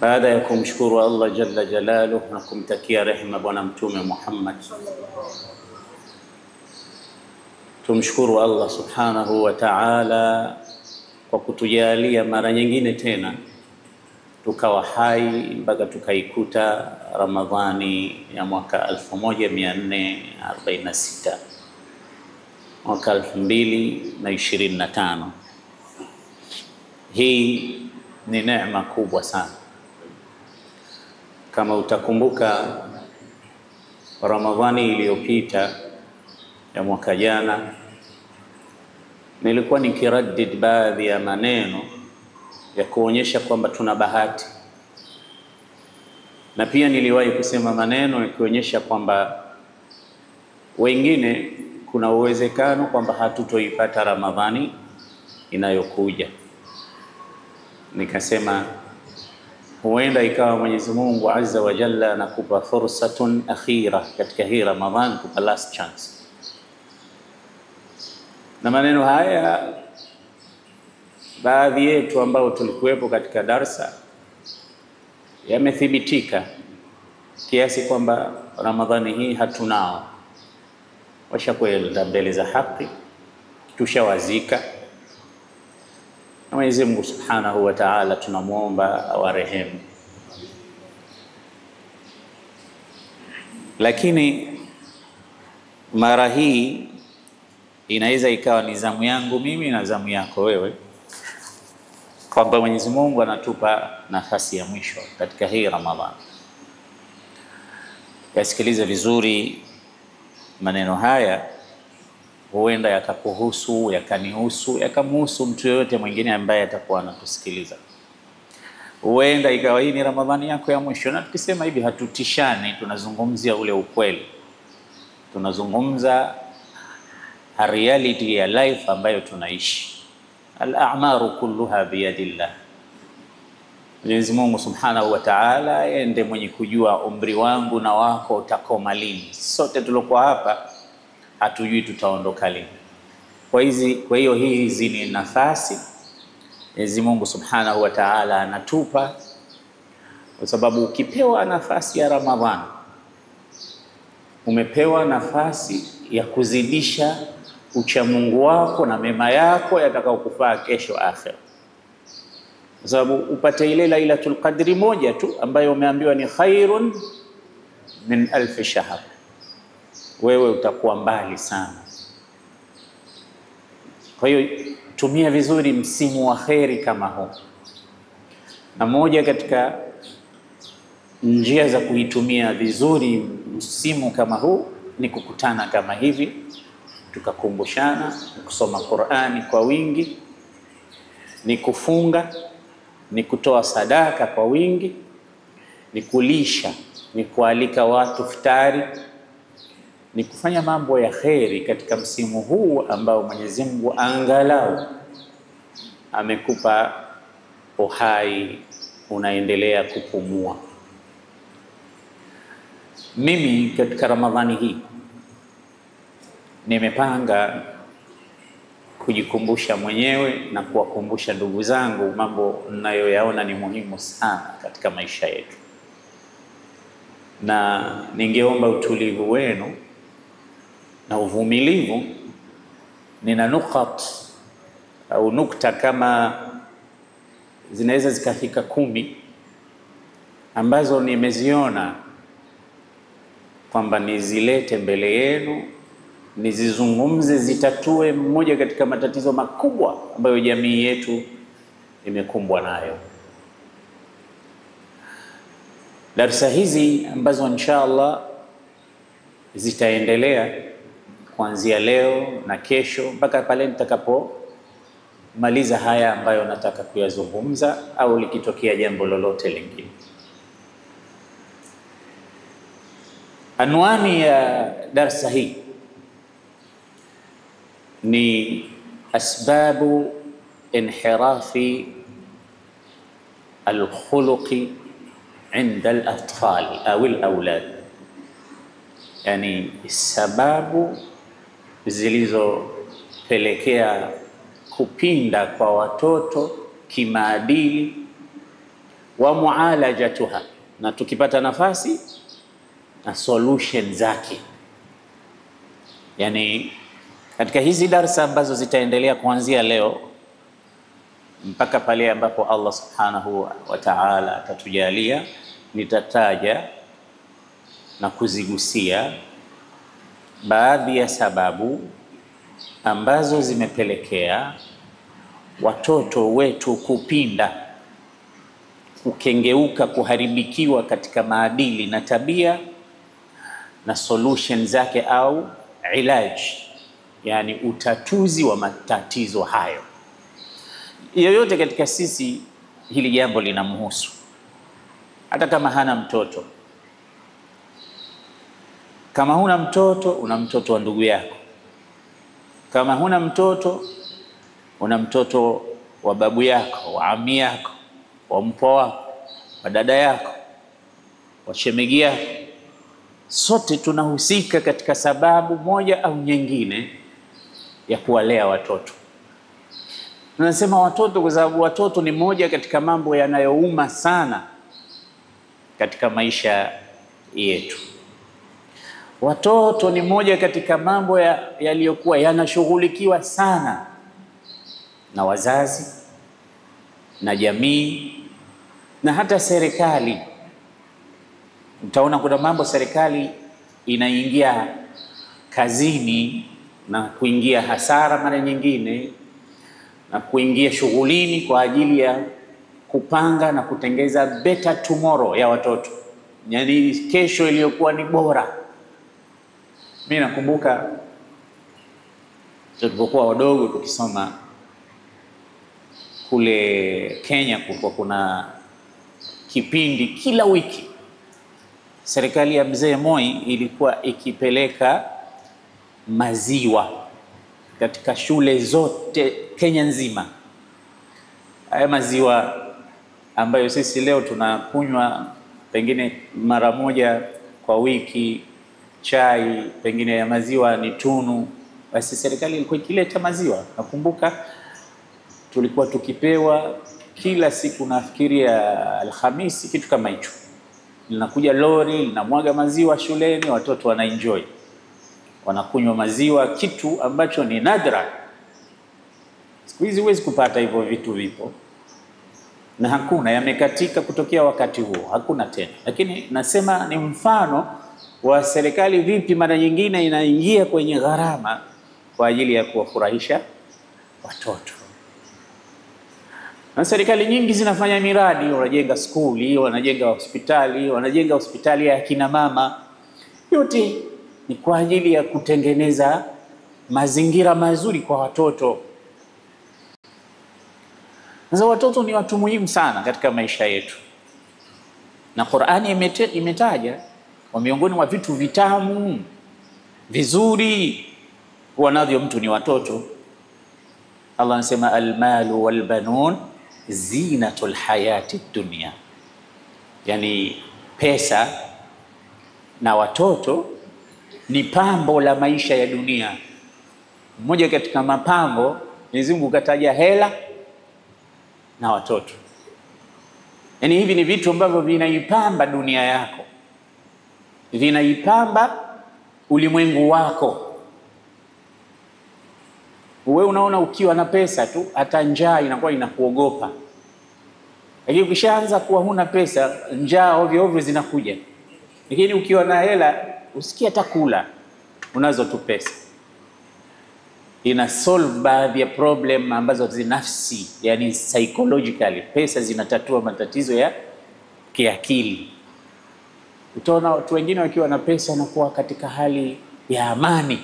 Baada ya kumshukuru Allah jalla jalaluhu na kumtakia rehema bwana mtume Muhammad, tumshukuru Allah subhanahu wa ta'ala kwa kutujalia mara nyingine tena tukawa hai mpaka tukaikuta Ramadhani ya mwaka 1446 mwaka 2025. Hii ni neema kubwa sana. Kama utakumbuka Ramadhani iliyopita ya mwaka jana, nilikuwa nikiraddid baadhi ya maneno ya kuonyesha kwamba tuna bahati, na pia niliwahi kusema maneno ya kuonyesha kwamba wengine kuna uwezekano kwamba hatutoipata Ramadhani inayokuja. Nikasema huenda ikawa Mwenyezi Mungu Azza wa Jalla anakupa fursatun akhira katika hii Ramadhani, kupa last chance. Na maneno haya baadhi yetu ambao tulikuwepo katika darsa yamethibitika kiasi kwamba Ramadhani hii hatunao, washakwenda mbele za haki, tushawazika. Na Mwenyezi Mungu Subhanahu wa Ta'ala tunamuomba awarehemu. Lakini mara hii inaweza ikawa ni zamu yangu mimi na zamu yako wewe, kwamba Mwenyezi Mungu anatupa nafasi ya mwisho katika hii Ramadhani. Yasikilize vizuri maneno haya, huenda yakakuhusu, yakanihusu, yakamhusu mtu yoyote mwingine ambaye atakuwa anatusikiliza. Huenda ikawa hii ni Ramadhani yako ya mwisho, na tukisema hivi hatutishani, tunazungumzia ule ukweli, tunazungumza reality ya life ambayo tunaishi. Al-a'maru kulluha biyadillah. Mwenyezi Mungu Subhanahu wa Ta'ala ndiye mwenye kujua umri wangu na wako utakoma lini. Sote tulokuwa hapa hatujui tutaondoka lini. Kwa hiyo hizi ni nafasi Mwenyezi Mungu Subhanahu wa Ta'ala anatupa, kwa sababu ukipewa nafasi ya Ramadhani umepewa nafasi ya kuzidisha uchamungu wako na mema yako yatakayokufaa kesho akhera. Kwa sababu upate ile Lailatul Qadri moja tu ambayo umeambiwa ni khairun min alf shahr, wewe utakuwa mbali sana. Kwa hiyo tumia vizuri msimu wa kheri kama huu, na moja katika njia za kuitumia vizuri msimu kama huu ni kukutana kama hivi, tukakumbushana, kusoma Qur'ani kwa wingi, ni kufunga, ni kutoa sadaka kwa wingi, ni kulisha, ni kualika watu futari, ni kufanya mambo ya kheri katika msimu huu ambao Mwenyezi Mungu angalau amekupa uhai, unaendelea kupumua. Mimi katika Ramadhani hii nimepanga kujikumbusha mwenyewe na kuwakumbusha ndugu zangu mambo ninayoyaona ni muhimu sana katika maisha yetu, na ningeomba utulivu wenu na uvumilivu. Nina nukat au nukta kama zinaweza zikafika 10 ambazo nimeziona kwamba nizilete mbele yenu, nizizungumze, zitatue mmoja katika matatizo makubwa ambayo jamii yetu imekumbwa nayo. Darsa hizi ambazo inshallah zitaendelea kuanzia leo na kesho mpaka pale nitakapomaliza haya ambayo nataka kuyazungumza, au likitokea jambo lolote lingine. Anwani ya darsa hii ni asbabu inhirafi alkhuluqi inda al-atfal au al-awlad, yani sababu zilizopelekea kupinda kwa watoto kimaadili wa mualajatuha, na tukipata nafasi na solution zake. Yani katika hizi darsa ambazo zitaendelea kuanzia leo mpaka pale ambapo Allah subhanahu wa ta'ala atatujalia, nitataja na kuzigusia baadhi ya sababu ambazo zimepelekea watoto wetu kupinda, kukengeuka, kuharibikiwa katika maadili na tabia, na solution zake au ilaji, yani utatuzi wa matatizo hayo. Yoyote katika sisi hili jambo linamhusu, hata kama hana mtoto. Kama huna mtoto, una mtoto wa ndugu yako. Kama huna mtoto, una mtoto wa babu yako, wa ami yako, wa mpwa wako, wa dada yako, wa shemegi yako. Sote tunahusika katika sababu moja au nyingine ya kuwalea watoto. Tunasema watoto kwa sababu watoto ni moja katika mambo yanayouma sana katika maisha yetu. Watoto ni moja katika mambo yaliyokuwa yanashughulikiwa sana na wazazi na jamii na hata serikali. Utaona kuna mambo serikali inaingia kazini na kuingia hasara mara nyingine, na kuingia shughulini kwa ajili ya kupanga na kutengeza better tomorrow ya watoto, yani kesho iliyokuwa ni bora. Mimi nakumbuka tulipokuwa wadogo tukisoma kule Kenya, kulikuwa kuna kipindi kila wiki serikali ya Mzee Moi ilikuwa ikipeleka maziwa katika shule zote Kenya nzima. Haya maziwa ambayo sisi leo tunakunywa pengine mara moja kwa wiki, chai pengine ya maziwa ni tunu, basi serikali ilikuwa ikileta maziwa. Nakumbuka tulikuwa tukipewa kila siku, nafikiria Alhamisi, kitu kama hicho, linakuja lori linamwaga maziwa shuleni, watoto wanaenjoy, wanakunywa maziwa, kitu ambacho ni nadra. Siku hizi huwezi kupata hivyo vitu, vipo na hakuna, yamekatika kutokea wakati huo, hakuna tena. Lakini nasema ni mfano wa serikali vipi mara nyingine inaingia kwenye gharama kwa ajili ya kuwafurahisha watoto. Na serikali nyingi zinafanya miradi, wanajenga skuli, wanajenga hospitali ya kina mama. Yote ni kwa ajili ya kutengeneza mazingira mazuri kwa watoto. Sasa watoto ni watu muhimu sana katika maisha yetu, na Qur'ani imetaja wa miongoni mwa vitu vitamu vizuri wanavyo mtu ni watoto. Allah anasema almalu walbanun zinatul hayati dunya, yani pesa na watoto ni pambo la maisha ya dunia. Mmoja katika mapambo, Mwenyezi Mungu kataja hela na watoto. Yani hivi ni vitu ambavyo vinaipamba dunia yako, vinaipamba ulimwengu wako. Wewe unaona ukiwa na pesa tu, hata njaa inakuwa inakuogopa. Lakini ukishaanza kuwa huna pesa, njaa ovyo ovyo zinakuja. Lakini ukiwa na hela, usikie hata kula, unazo tu pesa. Ina solve baadhi ya problem ambazo zinafsi, yani psychologically. Pesa zinatatua matatizo ya kiakili. Utaona watu wengine wakiwa na pesa wanakuwa katika hali ya amani.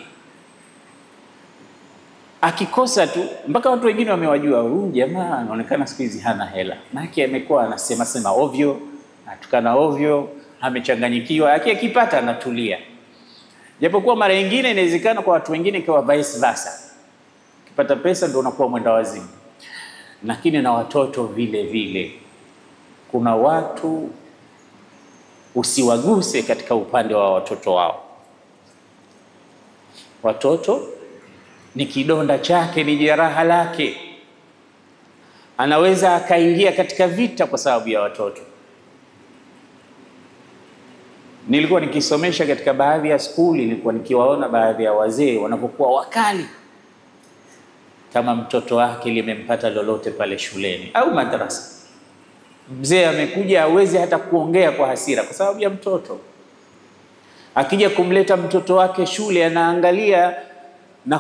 Akikosa tu, mpaka watu wengine wamewajua, huyu jamaa anaonekana siku hizi hana hela. Maana amekuwa anasema ovyo, atukana ovyo, amechanganyikiwa. Akipata anatulia. Japokuwa mara nyingine inawezekana kwa watu wengine kwa vice versa. Ukipata pesa ndio unakuwa mwenda wazimu. Lakini na watoto vile vile. Kuna watu usiwaguse katika upande wa watoto wao. Watoto ni kidonda chake, ni jeraha lake. anaweza akaingia katika vita kwa sababu ya watoto. Nilikuwa nikisomesha katika baadhi ya skuli, nilikuwa nikiwaona baadhi ya wazee wanapokuwa wakali, kama mtoto wake limempata lolote pale shuleni au madrasa. Mzee amekuja, hawezi hata kuongea kwa hasira kwa sababu ya mtoto. Akija kumleta mtoto wake shule, anaangalia na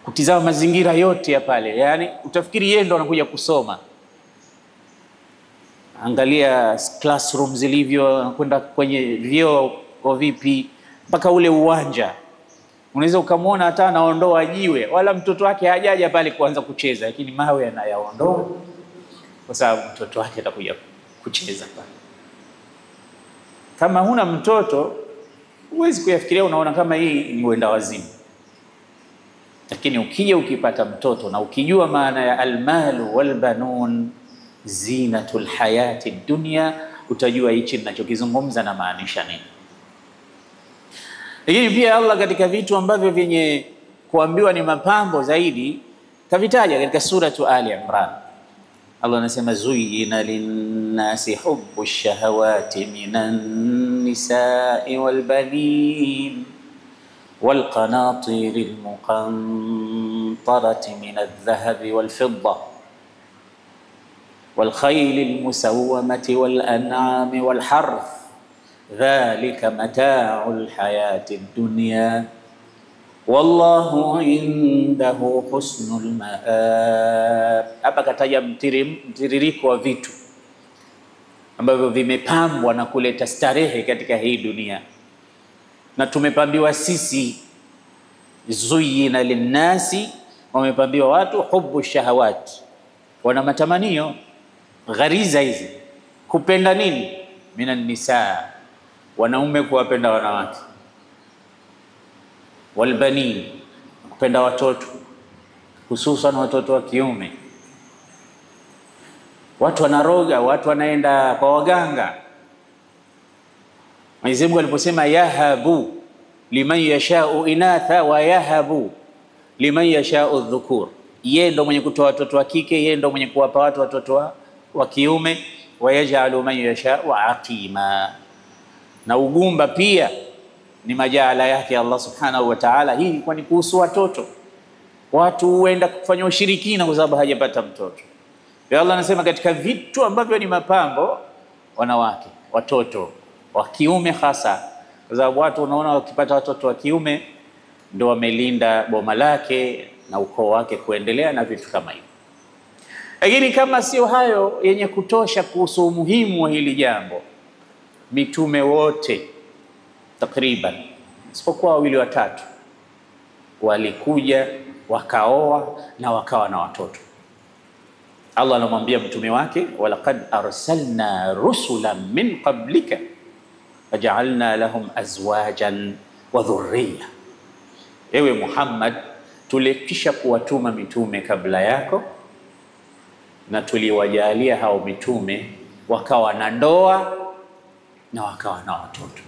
kutizama mazingira yote ya pale, yani utafikiri yeye ndo anakuja kusoma. Angalia classroom zilivyo, anakwenda kwenye vyoo kwa vipi, mpaka ule uwanja unaweza ukamwona hata anaondoa jiwe, wala mtoto wake hajaja pale kuanza kucheza, lakini mawe anayaondoa kwa sababu mtoto wake atakuja kucheza pale. Kama huna mtoto huwezi kuyafikiria, unaona kama hii ni wenda wazimu. Lakini ukija ukipata mtoto na ukijua maana ya almalu walbanun zinatul hayati dunya, utajua hichi ninachokizungumza na maanisha nini. Lakini pia Allah katika vitu ambavyo vyenye kuambiwa ni mapambo zaidi kavitaja katika suratu Ali Imran. Allah anasema zuyina linnasi hubbu shahawati minan nisa'i wal banin wal qanatiril muqantarati minadh dhahabi wal fidda wal khaylil musawwamati wal an'ami wal harth dhalika mata'ul hayati dunya wallahu indahu husnul maab. Hapa kataja mtiririko wa vitu ambavyo vimepambwa na kuleta starehe katika hii dunia, na tumepambiwa sisi. Zuyina linnasi, wamepambiwa watu hubbu shahawati, wana matamanio, ghariza hizi, kupenda nini? Minan nisaa, wanaume kuwapenda wanawake, walbanin, kupenda watoto, hususan watoto wa kiume. Watu wanaroga, watu wanaenda kwa waganga. Mwenyezi Mungu aliposema yahabu liman yashau inatha wa yahabu liman yashau dhukur, yeye ndo mwenye kutoa watoto wa kike, yeye ndo mwenye kuwapa watu watoto wa kiume. Wa yaj'alu man yashau aqima, na ugumba pia ni majala yake Allah subhanahu wa ta'ala. Hii ilikuwa ni kuhusu watoto. Watu huenda kufanya ushirikina kwa sababu hajapata mtoto. Kwa Allah anasema katika vitu ambavyo ni mapambo, wanawake, watoto wa kiume hasa, kwa sababu watu unaona wakipata watoto wa kiume ndio wamelinda boma lake na ukoo wake kuendelea na vitu kama hivyo. Lakini kama sio hayo yenye kutosha kuhusu umuhimu wa hili jambo, mitume wote takriban isipokuwa wawili watatu walikuja wakaoa na wakawa na watoto. Allah anamwambia mtume wake, walaqad arsalna rusulan min qablika waja'alna lahum azwajan wa dhurriya. Ewe Muhammad, tulikisha kuwatuma mitume kabla yako na tuliwajalia hao mitume wakawa na ndoa na wakawa na watoto.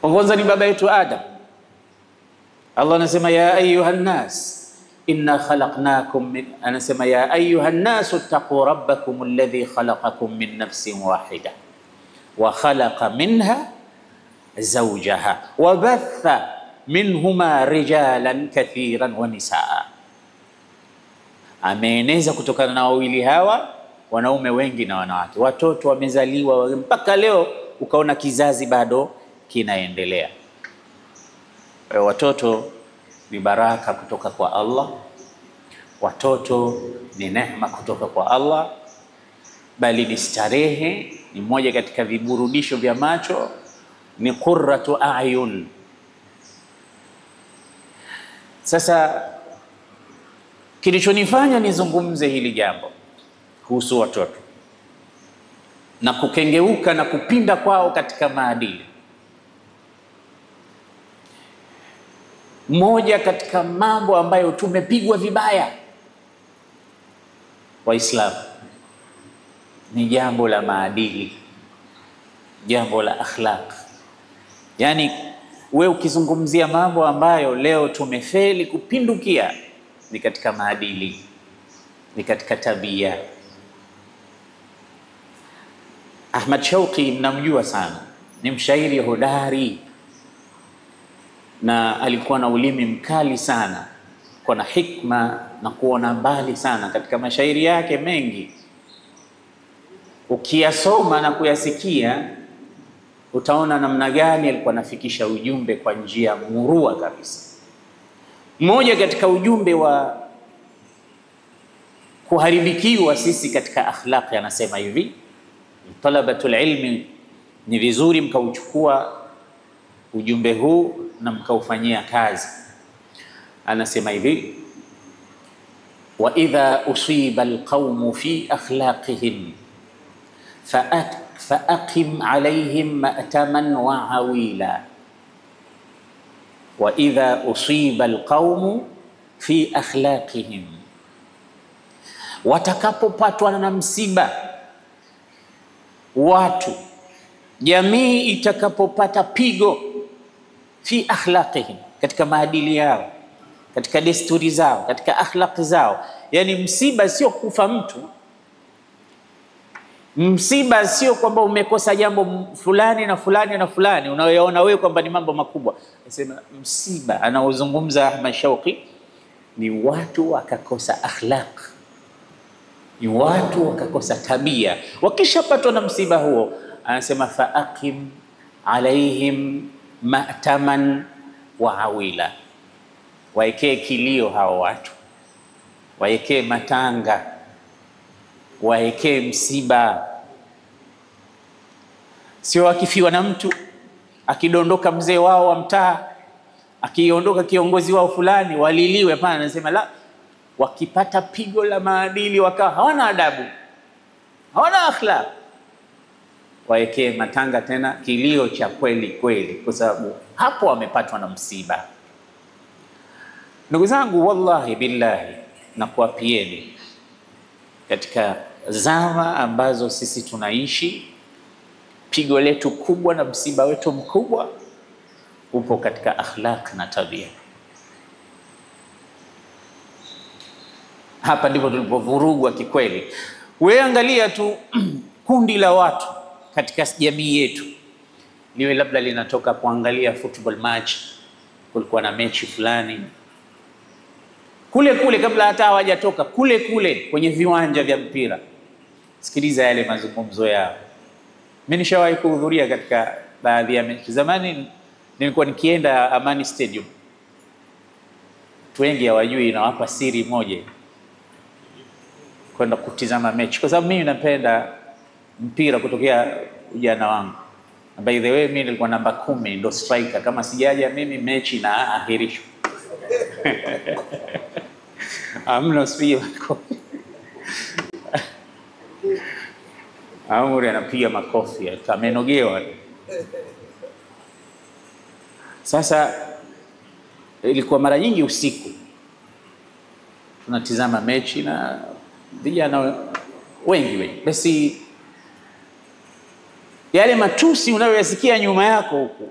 Kwanza ni baba yetu Adam. Allah anasema ya ayuhan nas inna khalaqnakum anasema ya ayuhan nas ittaqu rabbakum alladhi khalaqakum min nafsin wahida wa khalaqa minha zawjaha wa batha minhuma rijalan kathiran wa nisaa. Ameeneza kutokana na wawili hawa wanaume wengi na wanawake. Watoto wamezaliwa mpaka leo, ukaona kizazi bado kinaendelea. Watoto ni baraka kutoka kwa Allah. Watoto ni neema kutoka kwa Allah, bali ni starehe, ni moja katika viburudisho vya macho, ni qurratu a'yun. Sasa kilichonifanya nizungumze hili jambo kuhusu watoto na kukengeuka na kupinda kwao katika maadili, moja katika mambo ambayo tumepigwa vibaya Waislamu ni jambo la maadili, jambo la akhlaq. Yani wewe ukizungumzia mambo ambayo leo tumefeli kupindukia ni katika maadili, ni katika tabia. Ahmad Shauqi mnamjua sana, ni mshairi hodari na alikuwa na ulimi mkali sana, kwa na hikma na kuona mbali sana katika mashairi yake mengi. Ukiyasoma na kuyasikia utaona namna gani alikuwa anafikisha ujumbe kwa njia murua kabisa. Mmoja katika ujumbe wa kuharibikiwa sisi katika akhlaq anasema hivi: talabatul ilmi, ni vizuri mkauchukua ujumbe huu na mkaufanyia kazi. Anasema hivi: wa idha usiba alqawmu fi akhlaqihim faaqim alayhim ma'taman wa awila. Wa idha usiba alqawmu fi akhlaqihim, watakapopatwa na msiba watu, jamii itakapopata pigo, fi akhlaqihim, katika maadili yao, katika desturi zao, katika akhlaq zao. Yani msiba sio kufa mtu, msiba sio kwamba umekosa jambo fulani na fulani na fulani unayoona wewe kwamba ni mambo makubwa. Anasema msiba anaozungumza Ahmad Shauqi ni watu wakakosa akhlaq, ni watu wakakosa tabia. Wakishapatwa na msiba huo, anasema faaqim alaihim ma'taman wa awila, waekee kilio hao watu, waekee matanga, waekee msiba. Sio akifiwa na mtu, akidondoka mzee wao wa mtaa, akiondoka kiongozi wao fulani waliliwe. Hapana, anasema la, wakipata pigo la maadili, wakawa hawana adabu, hawana akhlaq, waekee matanga, tena kilio cha kweli kweli, kwa sababu hapo wamepatwa na msiba. Ndugu zangu, wallahi billahi nakuapieni, katika zama ambazo sisi tunaishi, pigo letu kubwa na msiba wetu mkubwa upo katika akhlaq na tabia. Hapa ndipo tulipovurugwa kikweli. Wewe angalia tu kundi la watu katika jamii yetu, liwe labda linatoka kuangalia football match, kulikuwa na mechi fulani kule kule, kabla hata hawajatoka kule kule kwenye viwanja vya mpira, sikiliza yale mazungumzo yao. Mimi nishawahi kuhudhuria katika baadhi ya mechi. Zamani nilikuwa nikienda Amani Stadium, watu wengi hawajui, nawapa siri moja, kwenda kutizama mechi, kwa sababu mimi napenda mpira kutokea ujana wangu. By the way, mimi nilikuwa namba 10, ndo striker. Kama sijaja mimi mechi na ahirishwa. Amna sio makofi. Amuri anapiga makofi, amenogewa. Sasa ilikuwa mara nyingi usiku tunatizama mechi na vijana wengi. Basi yale matusi unayoyasikia nyuma yako huko,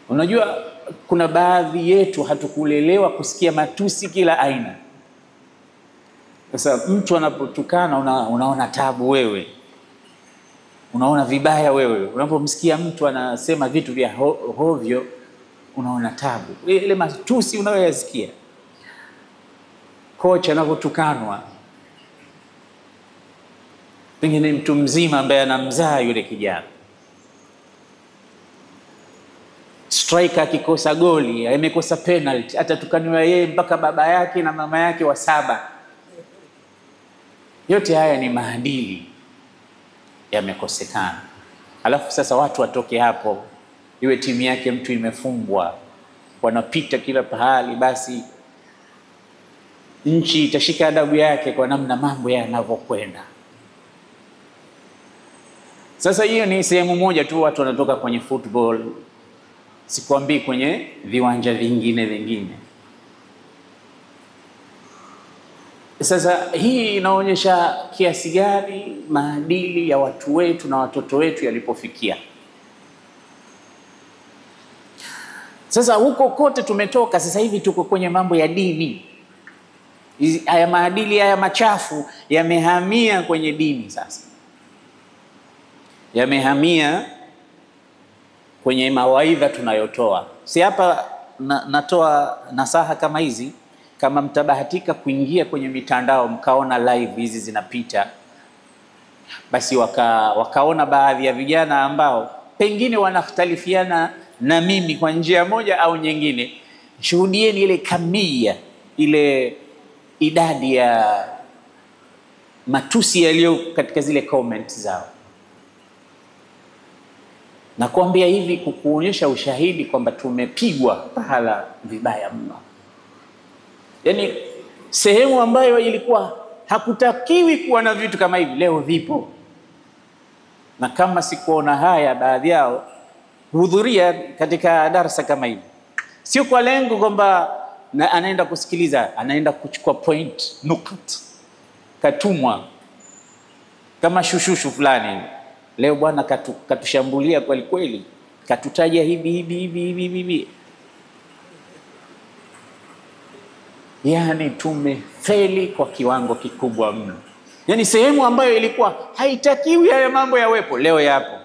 unajua kuna baadhi yetu hatukulelewa kusikia matusi kila aina. Sasa mtu anapotukana unaona tabu wewe, unaona vibaya wewe. Unapomsikia mtu anasema vitu vya hovyo unaona tabu. Ile matusi unayoyasikia, kocha anapotukanwa, pengine mtu mzima ambaye anamzaa yule kijana, striker akikosa goli, amekosa penalty, atatukaniwa yeye mpaka baba yake na mama yake wa 7. Yote haya ni maadili yamekosekana. Alafu sasa watu watoke hapo, iwe timu yake mtu imefungwa, wanapita kila pahali, basi nchi itashika adabu yake kwa namna mambo yanavyokwenda. Sasa hiyo ni sehemu moja tu, watu wanatoka kwenye football, sikwambii kwenye viwanja vingine. Sasa hii inaonyesha kiasi gani maadili ya watu wetu na watoto wetu yalipofikia. Sasa huko kote tumetoka, sasa hivi tuko kwenye mambo ya dini. Haya maadili haya machafu yamehamia kwenye dini sasa. Yamehamia kwenye mawaidha tunayotoa. Si hapa natoa nasaha kama hizi, kama mtabahatika kuingia kwenye mitandao mkaona live hizi zinapita, basi wakaona baadhi ya vijana ambao pengine wanakhtalifiana na mimi kwa njia moja au nyingine, shuhudieni ile kamia, ile idadi ya matusi yaliyo katika zile comments zao. Na kuambia hivi kukuonyesha ushahidi kwamba tumepigwa pahala vibaya mno. Yaani sehemu ambayo ilikuwa hakutakiwi kuwa na vitu kama hivi, leo vipo. Na kama sikuona haya, baadhi yao hudhuria katika darasa kama hivi, sio kwa lengo kwamba anaenda kusikiliza, anaenda kuchukua point, nukat, katumwa kama shushushu fulani. Leo bwana katushambulia kweli kweli, katutaja hivi. Yani tumefeli kwa kiwango kikubwa mno. Yani sehemu ambayo ilikuwa haitakiwi haya mambo yawepo, leo yapo.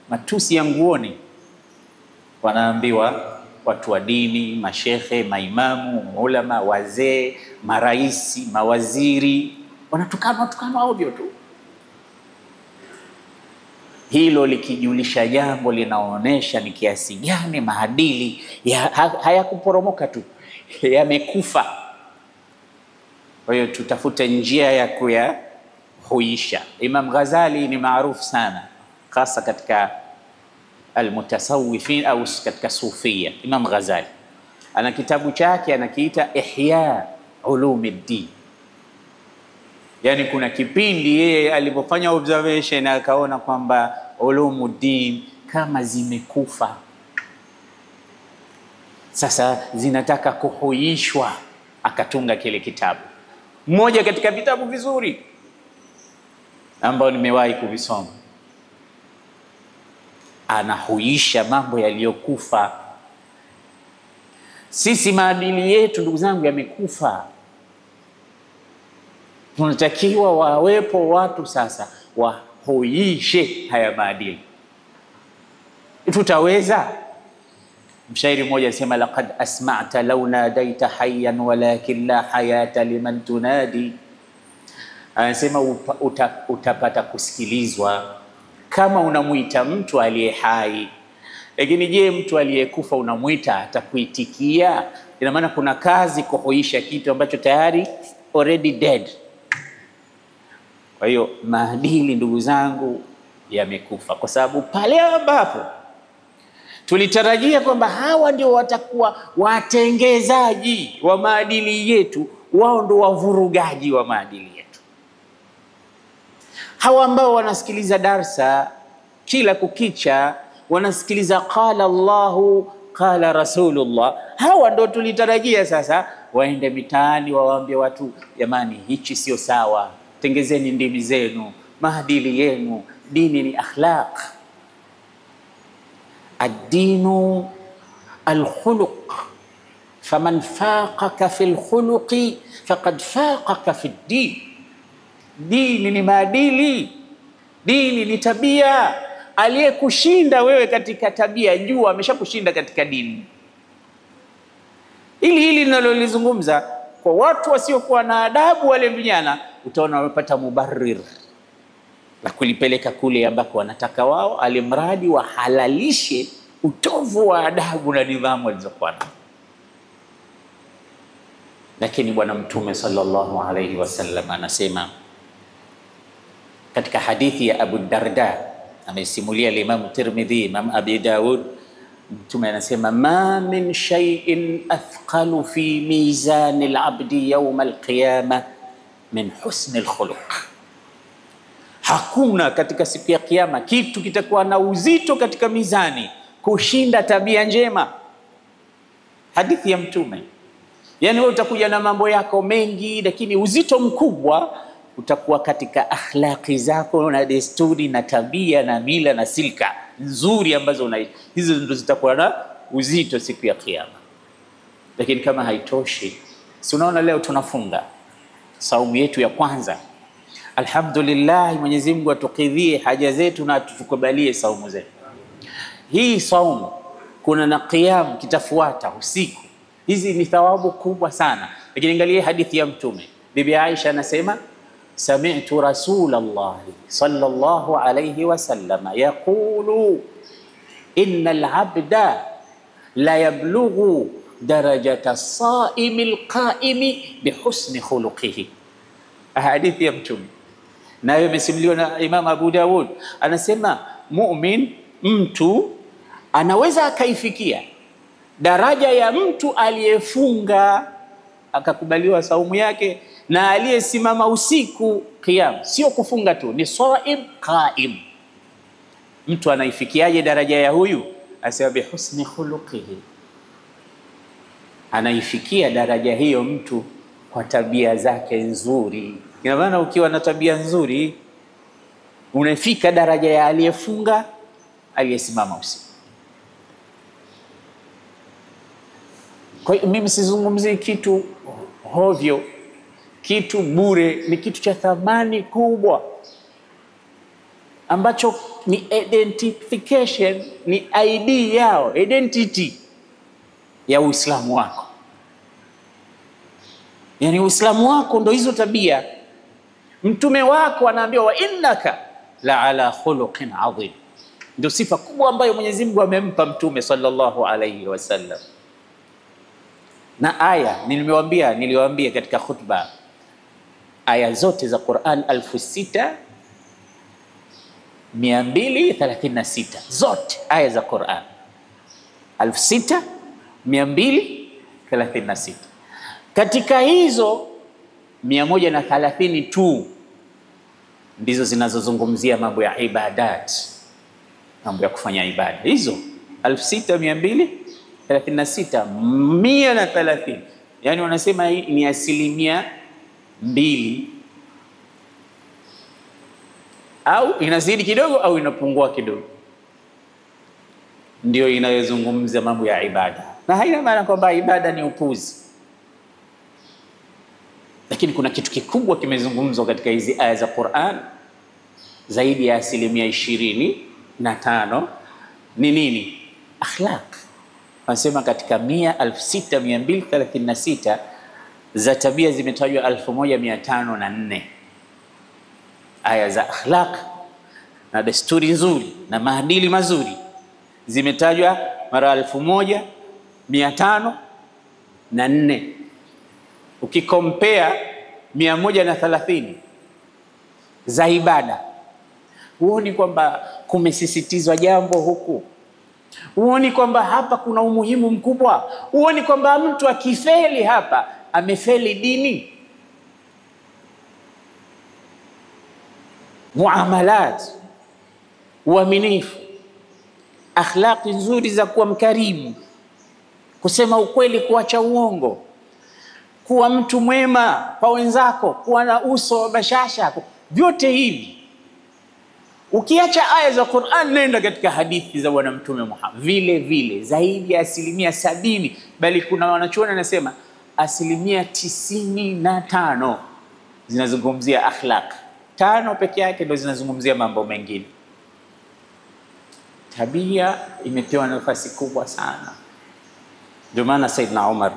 Matusi ya nguoni wanaambiwa watu wa dini, mashehe, maimamu, ulama, wazee, maraisi, mawaziri, wanatukana ovyo tu. Hilo likijulisha jambo linaonesha ni kiasi gani maadili hayakuporomoka tu, yamekufa. Kwa hiyo tutafute njia ya kuyahuisha. Imam Ghazali ni maarufu sana, hasa katika almutasawwifin au katika sufia. Imam Ghazali ana kitabu chake anakiita Ihya Ulumuddin. Yani kuna kipindi yeye alipofanya observation akaona kwamba ulumuddin kama zimekufa, sasa zinataka kuhuishwa, akatunga kile kitabu. Mmoja katika vitabu vizuri ambao nimewahi kuvisoma, anahuisha mambo yaliyokufa. Sisi maadili yetu ndugu zangu yamekufa. Tunatakiwa wawepo watu sasa wahuishe haya maadili. Tutaweza? Mshairi mmoja asema, laqad asma'ta law nadaita hayyan walakin la hayata liman tunadi. Anasema utapata kusikilizwa kama unamuita mtu aliye hai, lakini je, mtu aliyekufa unamuita atakuitikia? Ina maana kuna kazi kuhuisha kitu ambacho tayari already dead. Kwa hiyo maadili ndugu zangu yamekufa, kwa sababu pale ambapo tulitarajia kwamba hawa ndio watakuwa watengezaji wa maadili yetu, wao ndio wavurugaji wa maadili yetu. Hawa ambao wanasikiliza darsa kila kukicha, wanasikiliza qala Allahu qala Rasulullah, hawa ndio tulitarajia sasa waende mitaani wawaambie watu, jamani, hichi sio sawa, tengezeni ndimi zenu, maadili yenu, dini ni akhlaq. Ad-dinu al-khuluq, faman faqaka fi al-khuluqi faqad faqaka fi ad-din. Dini ni maadili, dini ni tabia. Aliyekushinda wewe katika tabia, jua ameshakushinda katika dini. Hili ninalolizungumza kwa watu wasiokuwa na adabu, wale vijana, utaona wamepata mubarrir la kulipeleka kule ambako wanataka wao, alimradi wahalalishe utovu wa adabu na nidhamu walizokuwa nazo. Lakini Bwana Mtume sallallahu alayhi wasallam anasema katika hadithi ya Abu Darda, amesimulia Imam Tirmidhi, Imam Abi Daud, Mtume anasema, ma min shay'in athqalu fi mizan al-abdi yawm al-qiyamah min husn al-khuluq. Hakuna katika siku ya kiyama kitu kitakuwa na uzito katika mizani kushinda tabia njema. Hadithi ya Mtume. Yani wewe utakuja na mambo yako mengi, lakini uzito mkubwa utakuwa katika akhlaqi zako na desturi na tabia na mila na silka nzuri ambazo hizo ndio zitakuwa na uzito siku ya Kiyama. Lakini kama haitoshi, si unaona leo tunafunga saumu yetu ya kwanza. Alhamdulillah, Mwenyezi Mungu atukidhie haja zetu na atukubalie saumu zetu. Hii saumu kuna na qiyam kitafuata usiku. Hizi ni thawabu kubwa sana. Lakini angalia hadithi ya Mtume. Bibi Aisha anasema, sami'tu Rasulullah sallallahu alayhi wasallam yaqulu innal abda la yablughu darajata as-sa'imi al-qa'imi bihusni khuluqihi. Hadithi ya Mtume nayo imesimuliwa na Imam Abu Dawud. Anasema mu'min, mtu anaweza akaifikia daraja ya mtu aliyefunga akakubaliwa saumu yake na aliyesimama usiku qiyam. Sio kufunga tu, ni saim qaim. Mtu anaifikiaje daraja ya huyu? Asema bihusni khuluqihi, anaifikia daraja hiyo mtu kwa tabia zake nzuri. Ina maana ukiwa na tabia nzuri unafika daraja ya aliyefunga, aliyesimama usiku. Kwa hiyo mimi sizungumzi kitu hovyo, kitu bure. Ni kitu cha thamani kubwa ambacho ni identification, ni ID yao, identity ya Uislamu wako. Yani Uislamu wako ndo hizo tabia. Mtume wako anaambiwa wa innaka la ala khuluqin adhim. Ndio sifa kubwa ambayo Mwenyezi Mungu amempa Mtume sallallahu alayhi wasallam. Na aya niliwaambia katika khutba, aya zote za Qur'an 6236 zote aya za Qur'an 6236. Katika hizo 130 tu ndizo zinazozungumzia mambo ya ibadat, mambo ya kufanya ibada. Hizo 6236, 130, yani wanasema hii ni 2%, au inazidi kidogo au inapungua kidogo, ndio inayozungumza mambo ya ibada. Na haina maana kwamba ibada ni upuzi, lakini kuna kitu kikubwa kimezungumzwa katika hizi aya za Qur'an, zaidi ya 25%. Ni nini? Akhlaq. Wanasema katika 6236 za tabia zimetajwa 1504 aya za akhlaq na desturi nzuri na maadili mazuri zimetajwa mara 1504. Ukikompea 130 za ibada, huoni kwamba kumesisitizwa jambo huku? Huoni kwamba hapa kuna umuhimu mkubwa? Huoni kwamba mtu akifeli hapa amefeli dini? Muamalat, uaminifu, akhlaqi nzuri za kuwa mkarimu, kusema ukweli, kuacha uongo, kuwa mtu mwema kwa wenzako, kuwa na uso wa bashasha, vyote hivi. Ukiacha aya za Qur'an, nenda katika hadithi za Bwana Mtume Muhammad, vile vile zaidi ya 70%, bali kuna wanachuoni anasema 95% zinazungumzia akhlaq. 5 peke yake ndio zinazungumzia mambo mengine. Tabia imepewa nafasi kubwa sana. Ndio maana Saidna Umar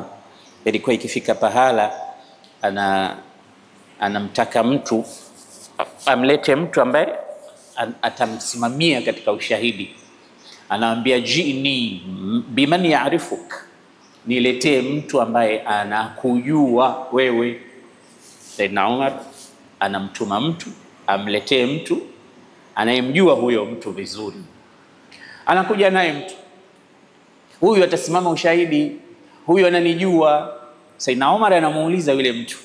ilikuwa ikifika pahala anamtaka mtu amlete mtu ambaye atamsimamia katika ushahidi. Anaambia jini biman ya'rifuk, niletee mtu ambaye anakujua wewe. Saidna Umar anamtuma mtu amletee mtu anayemjua huyo mtu vizuri. Anakuja naye mtu huyu, atasimama ushahidi, huyu ananijua. Saidna Umar anamuuliza yule mtu,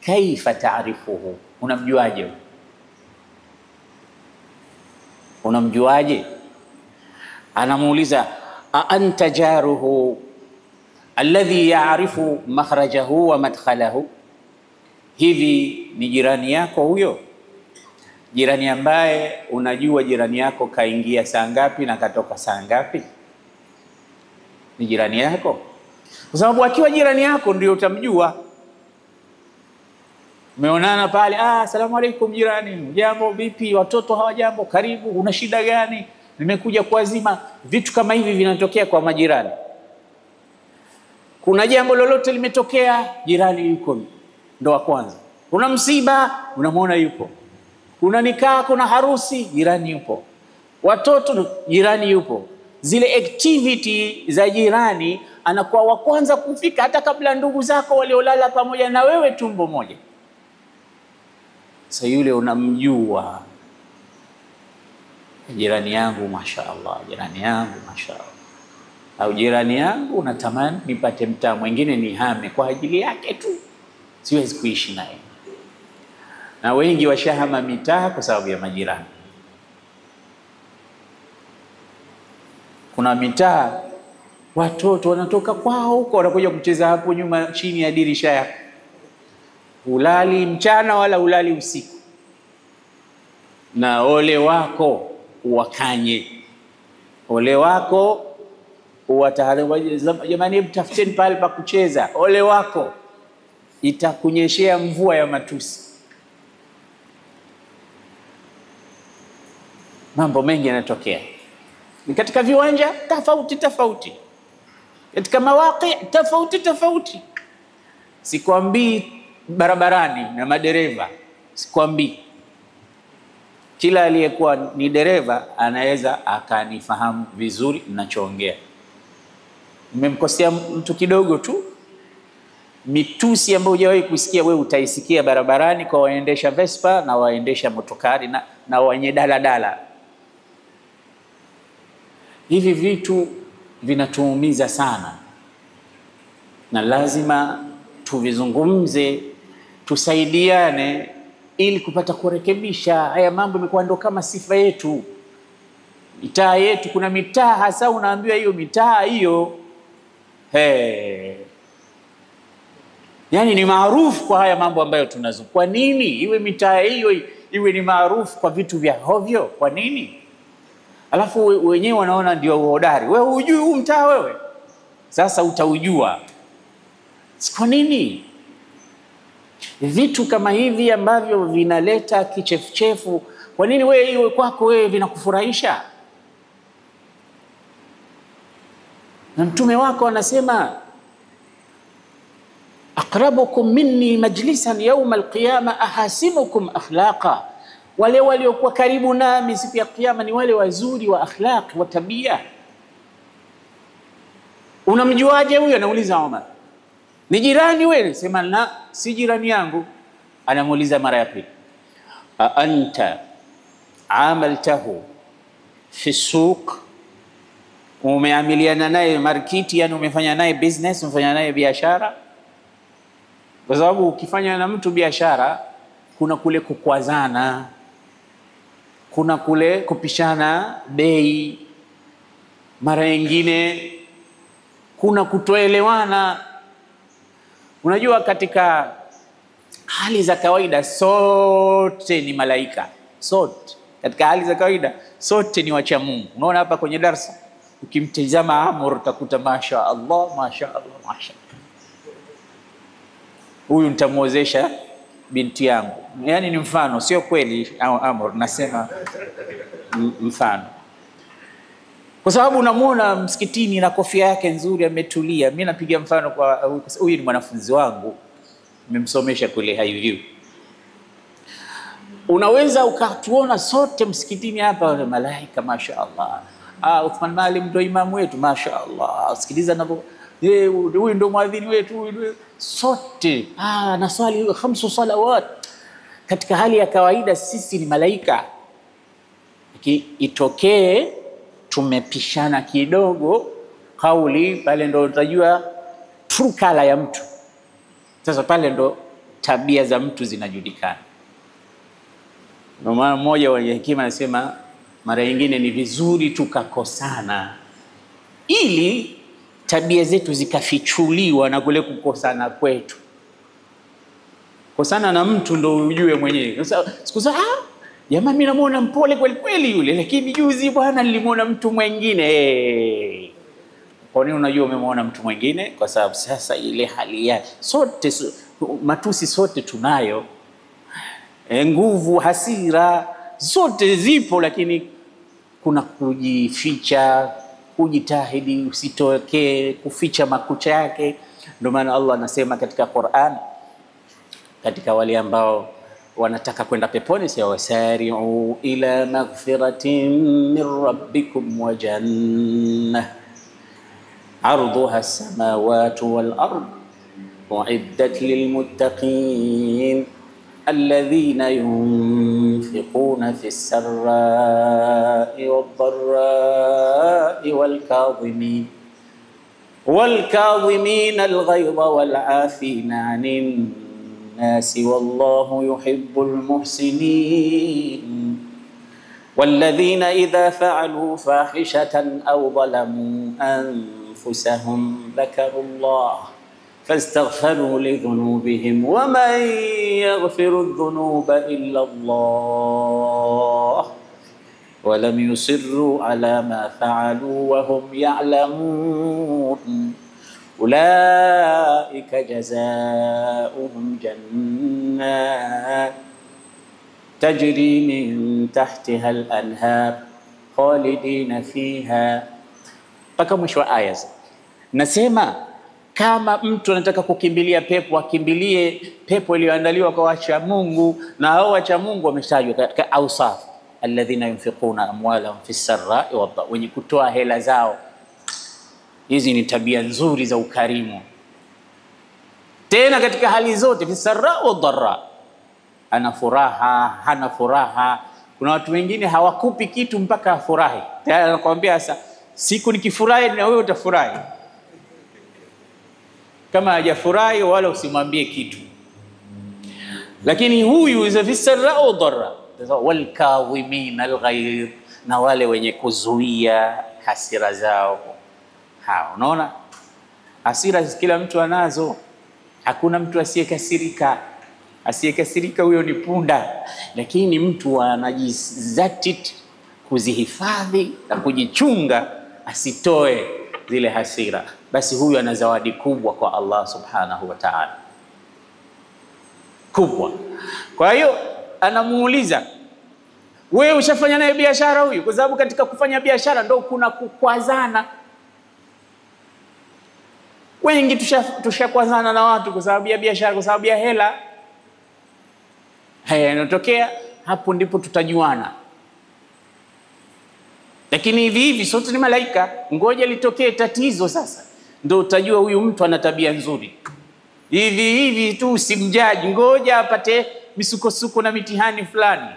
kaifa taarifuhu, unamjuaje? Unamjuaje? Anamuuliza, a anta jaruhu alladhi ya'rifu makhrajahu wa madkhalahu, hivi ni jirani yako huyo? Jirani ambaye unajua jirani yako kaingia saa ngapi na katoka saa ngapi? Ni jirani yako, kwa sababu akiwa jirani yako ndio utamjua. Umeonana pale, asalamu alaykum jirani, jambo vipi, watoto hawajambo, karibu, una shida gani, nimekuja kuazima. Vitu kama hivi vinatokea kwa majirani. Kuna jambo lolote limetokea, jirani yuko ndo wa kwanza. Kuna msiba, unamwona yupo. Kuna nikaa, kuna harusi, jirani yupo. Watoto, jirani yupo. Zile activity za jirani anakuwa wa kwanza kufika, hata kabla ndugu zako waliolala pamoja na wewe tumbo moja. Sasa yule unamjua, jirani yangu mashaallah, jirani yangu mashaallah. Au jirani yangu unatamani nipate mtaa mwingine nihame kwa ajili yake tu, siwezi kuishi naye. Na wengi washahama mitaa kwa sababu ya majirani. Kuna mitaa watoto wanatoka kwao huko wanakuja kucheza hapo nyuma chini ya dirisha yako. Ulali mchana wala ulali usiku. Na ole wako uwakanye. Ole wako uwatahadhari, jamani tafuteni pale pa kucheza. Ole wako, itakunyeshea mvua ya matusi. Mambo mengi yanatokea. Ni katika viwanja tofauti, katika mawaqi tofauti. Sikwambii barabarani na madereva, sikwambii. Kila aliyekuwa ni dereva anaweza akanifahamu vizuri ninachoongea. Nimemkosea mtu kidogo tu, mitusi ambayo hujawahi kusikia wewe utaisikia barabarani kwa waendesha Vespa na waendesha motokari na wenye daladala. Hivi vitu vinatuumiza sana, na lazima tuvizungumze, tusaidiane ili kupata kurekebisha haya mambo. Imekuwa ndo kama sifa yetu. Mitaa yetu, kuna mitaa hasa unaambiwa hiyo mitaa hiyo yani ni maarufu kwa haya mambo ambayo tunazo. Kwa nini iwe mitaa hiyo iwe ni maarufu kwa vitu vya hovyo? Kwa nini? Alafu wenyewe wanaona ndio uhodari. Wewe hujui huu mtaa wewe, sasa utaujua. Kwa nini? Vitu kama hivi ambavyo vinaleta kichefuchefu, kwa nini wewe iwe kwako wewe vinakufurahisha? Na mtume wako anasema, aqrabukum minni majlisan yawm alqiyama ahasinukum akhlaqa. Wale waliokuwa karibu nami siku ya kiyama ni wale wazuri wa akhlaq wa tabia. Unamjuaje huyo? Anauliza Umar. Ni jirani wewe? Sema na si jirani yangu. Anamuuliza mara ya pili, anta amaltahu fi suq, umeamiliana naye markiti, yani umefanya naye business, umefanya naye biashara? Kwa sababu ukifanya na mtu biashara kuna kule kukwazana, kuna kule kupishana bei, mara nyingine kuna kutoelewana. Unajua katika hali za kawaida sote ni malaika, sote katika hali za kawaida sote ni wacha Mungu. Unaona hapa kwenye darasa ukimtazama Amr utakuta masha Allah, masha Allah, masha Allah, huyu nitamuozesha binti yangu. Yani ni mfano, sio kweli Amr, nasema mfano. Kwa sababu unamuona msikitini na kofia yake nzuri ametulia. Mimi napiga mfano kwa huyu ni mwanafunzi wangu, nimemsomesha kule Highview. Unaweza ukatuona sote msikitini hapa malaika mashaallah. Uthman Malim ndo imamu wetu mashaallah. Sikiliza nabo, huyu ndo muadhini wetu, sote naswali 5 salawat. Katika hali ya kawaida sisi ni malaika. Itokee tumepishana kidogo kauli, pale ndo utajua true color ya mtu. Sasa pale ndo tabia za mtu zinajulikana. Ndio maana mmoja wa hekima anasema mara nyingine ni vizuri tukakosana ili tabia zetu zikafichuliwa na kule kukosana kwetu. Kosana na mtu ndo ujue mwenyewe. Sasa sikuza jamaa mimi namuona mpole kweli kweli yule, lakini juzi bwana nilimuona mtu mwingine. Kwa nini unajua umemwona mtu mwingine? Kwa sababu sasa ile hali ya sote matusi sote tunayo, nguvu, hasira zote zipo, lakini kuna kujificha, kujitahidi usitokee, kuficha makucha yake. Ndio maana Allah anasema katika Qur'an, katika wale ambao wanataka kwenda peponi, sio wasari'u ila maghfiratin min rabbikum wa jannah arduha as-samawati wal ard u'iddat lil muttaqin alladhina yunfiquna fis sarra'i wad dharra'i wal kadhimin al ghayza wal 'afina 'anil الناس والله يحب المحسنين والذين إذا فعلوا فاحشة أو ظلموا أنفسهم ذكروا الله فاستغفروا لذنوبهم ومن يغفر الذنوب إلا الله ولم يصروا على ما فعلوا وهم يعلمون أولئك جزاؤهم جنات تجري من تحتها الأنهار خالدين فيها. Mpaka mwisho wa aya. Nasema kama mtu anataka kukimbilia pepo, akimbilie pepo iliyoandaliwa kwa wacha Mungu, na hao wacha Mungu wametajwa katika awsaf, alladhina yunfiquna amwalahum fis sarra'i wad dharra, wenye kutoa hela zao. Hizi ni tabia nzuri za ukarimu, tena katika hali zote, fi sarra wa dharra. Ana furaha, hana furaha. Kuna watu wengine hawakupi kitu mpaka afurahi, tayari anakuambia sasa siku nikifurahi na wewe utafurahi. Kama hajafurahi wala usimwambie kitu. Lakini huyu iza fi sarra wa dharra, wal kadhimin al ghayr, na wale wenye kuzuia hasira zao. Hao unaona, hasira kila mtu anazo, hakuna mtu asiyekasirika. Asiyekasirika huyo ni punda, lakini mtu anajizatiti kuzihifadhi na kujichunga asitoe zile hasira, basi huyu ana zawadi kubwa kwa Allah subhanahu wa ta'ala, kubwa. Kwa hiyo anamuuliza, wewe ushafanya naye biashara huyu? Kwa sababu katika kufanya biashara ndio kuna kukwazana. Wengi tushakwazana na watu kwa sababu ya biashara, kwa sababu ya hela. Haya yanatokea, hapo ndipo tutajuana. Lakini hivi sote ni malaika, ngoja litokee tatizo sasa ndio utajua huyu mtu ana tabia nzuri. Hivi tu usimjaji, ngoja apate misukosuko na mitihani fulani.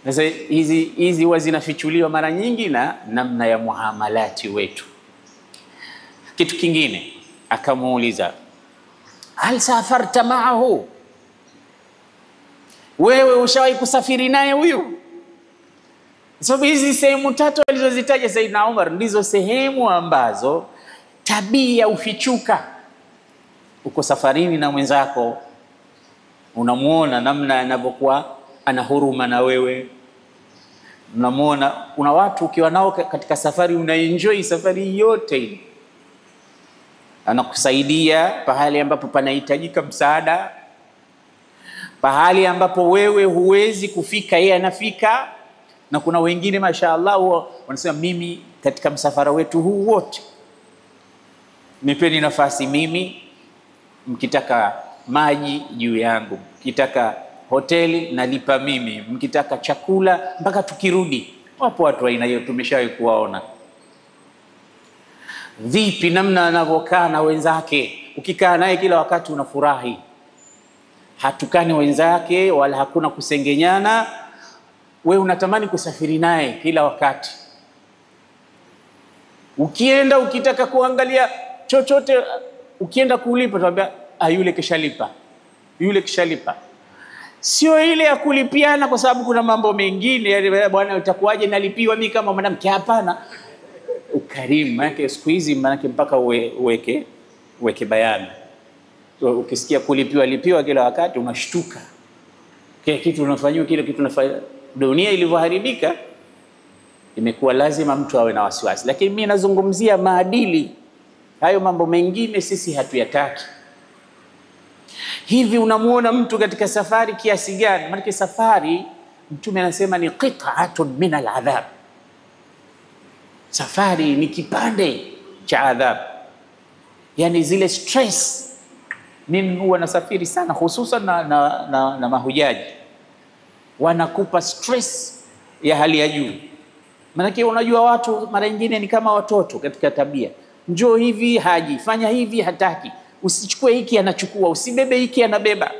Sasa hizi huwa zinafichuliwa mara nyingi na namna ya muamalati wetu. Kitu kingine akamuuliza, hal safarta ma'ahu, wewe ushawahi kusafiri naye huyu? Sababu hizi sehemu tatu alizozitaja Saidna Umar ndizo sehemu ambazo tabia ufichuka. Uko safarini na mwenzako, unamuona namna anavyokuwa ana huruma na wewe. Unamuona kuna watu ukiwa nao katika safari unaenjoy safari yote ile. Anakusaidia pahali ambapo panahitajika msaada, pahali ambapo wewe huwezi kufika yeye anafika. Na kuna wengine mashaallah wanasema, mimi katika msafara wetu huu wote nipeni nafasi mimi, mkitaka maji juu yangu, mkitaka hoteli nalipa mimi, mkitaka chakula mpaka tukirudi. Wapo watu aina hiyo, tumeshawahi kuwaona. Vipi namna anavyokaa na wenzake, ukikaa naye kila wakati unafurahi. Hatukani wenzake wala hakuna kusengenyana. Wewe unatamani kusafiri naye kila wakati. Ukienda ukitaka kuangalia chochote, ukienda kulipa tuambia yule kishalipa. Yule kishalipa. Sio ile ya kulipiana kwa sababu kuna mambo mengine, bwana utakuwaje nalipiwa mimi kama mwanamke? Hapana. Ukarimu yake siku hizi manake mpaka uweke bayana. So, ukisikia lipiwa kila wakati unashtuka. Kile kitu unafanywa, kile kitu unafanya. Dunia ilivyoharibika, imekuwa lazima mtu awe na wasiwasi. Lakini mimi nazungumzia maadili, hayo mambo mengine sisi hatuyataki. Hivi unamuona mtu katika safari kiasi gani? Maana safari Mtume anasema ni qit'atun min al-adhab. Safari ni kipande cha adhab, yani zile stress. Mimi huwa nasafiri sana, hususan na mahujaji, wanakupa stress ya hali ya juu. Maana unajua watu mara nyingine ni kama watoto katika tabia. Njoo hivi haji, fanya hivi hataki, usichukue hiki anachukua, usibebe hiki anabeba.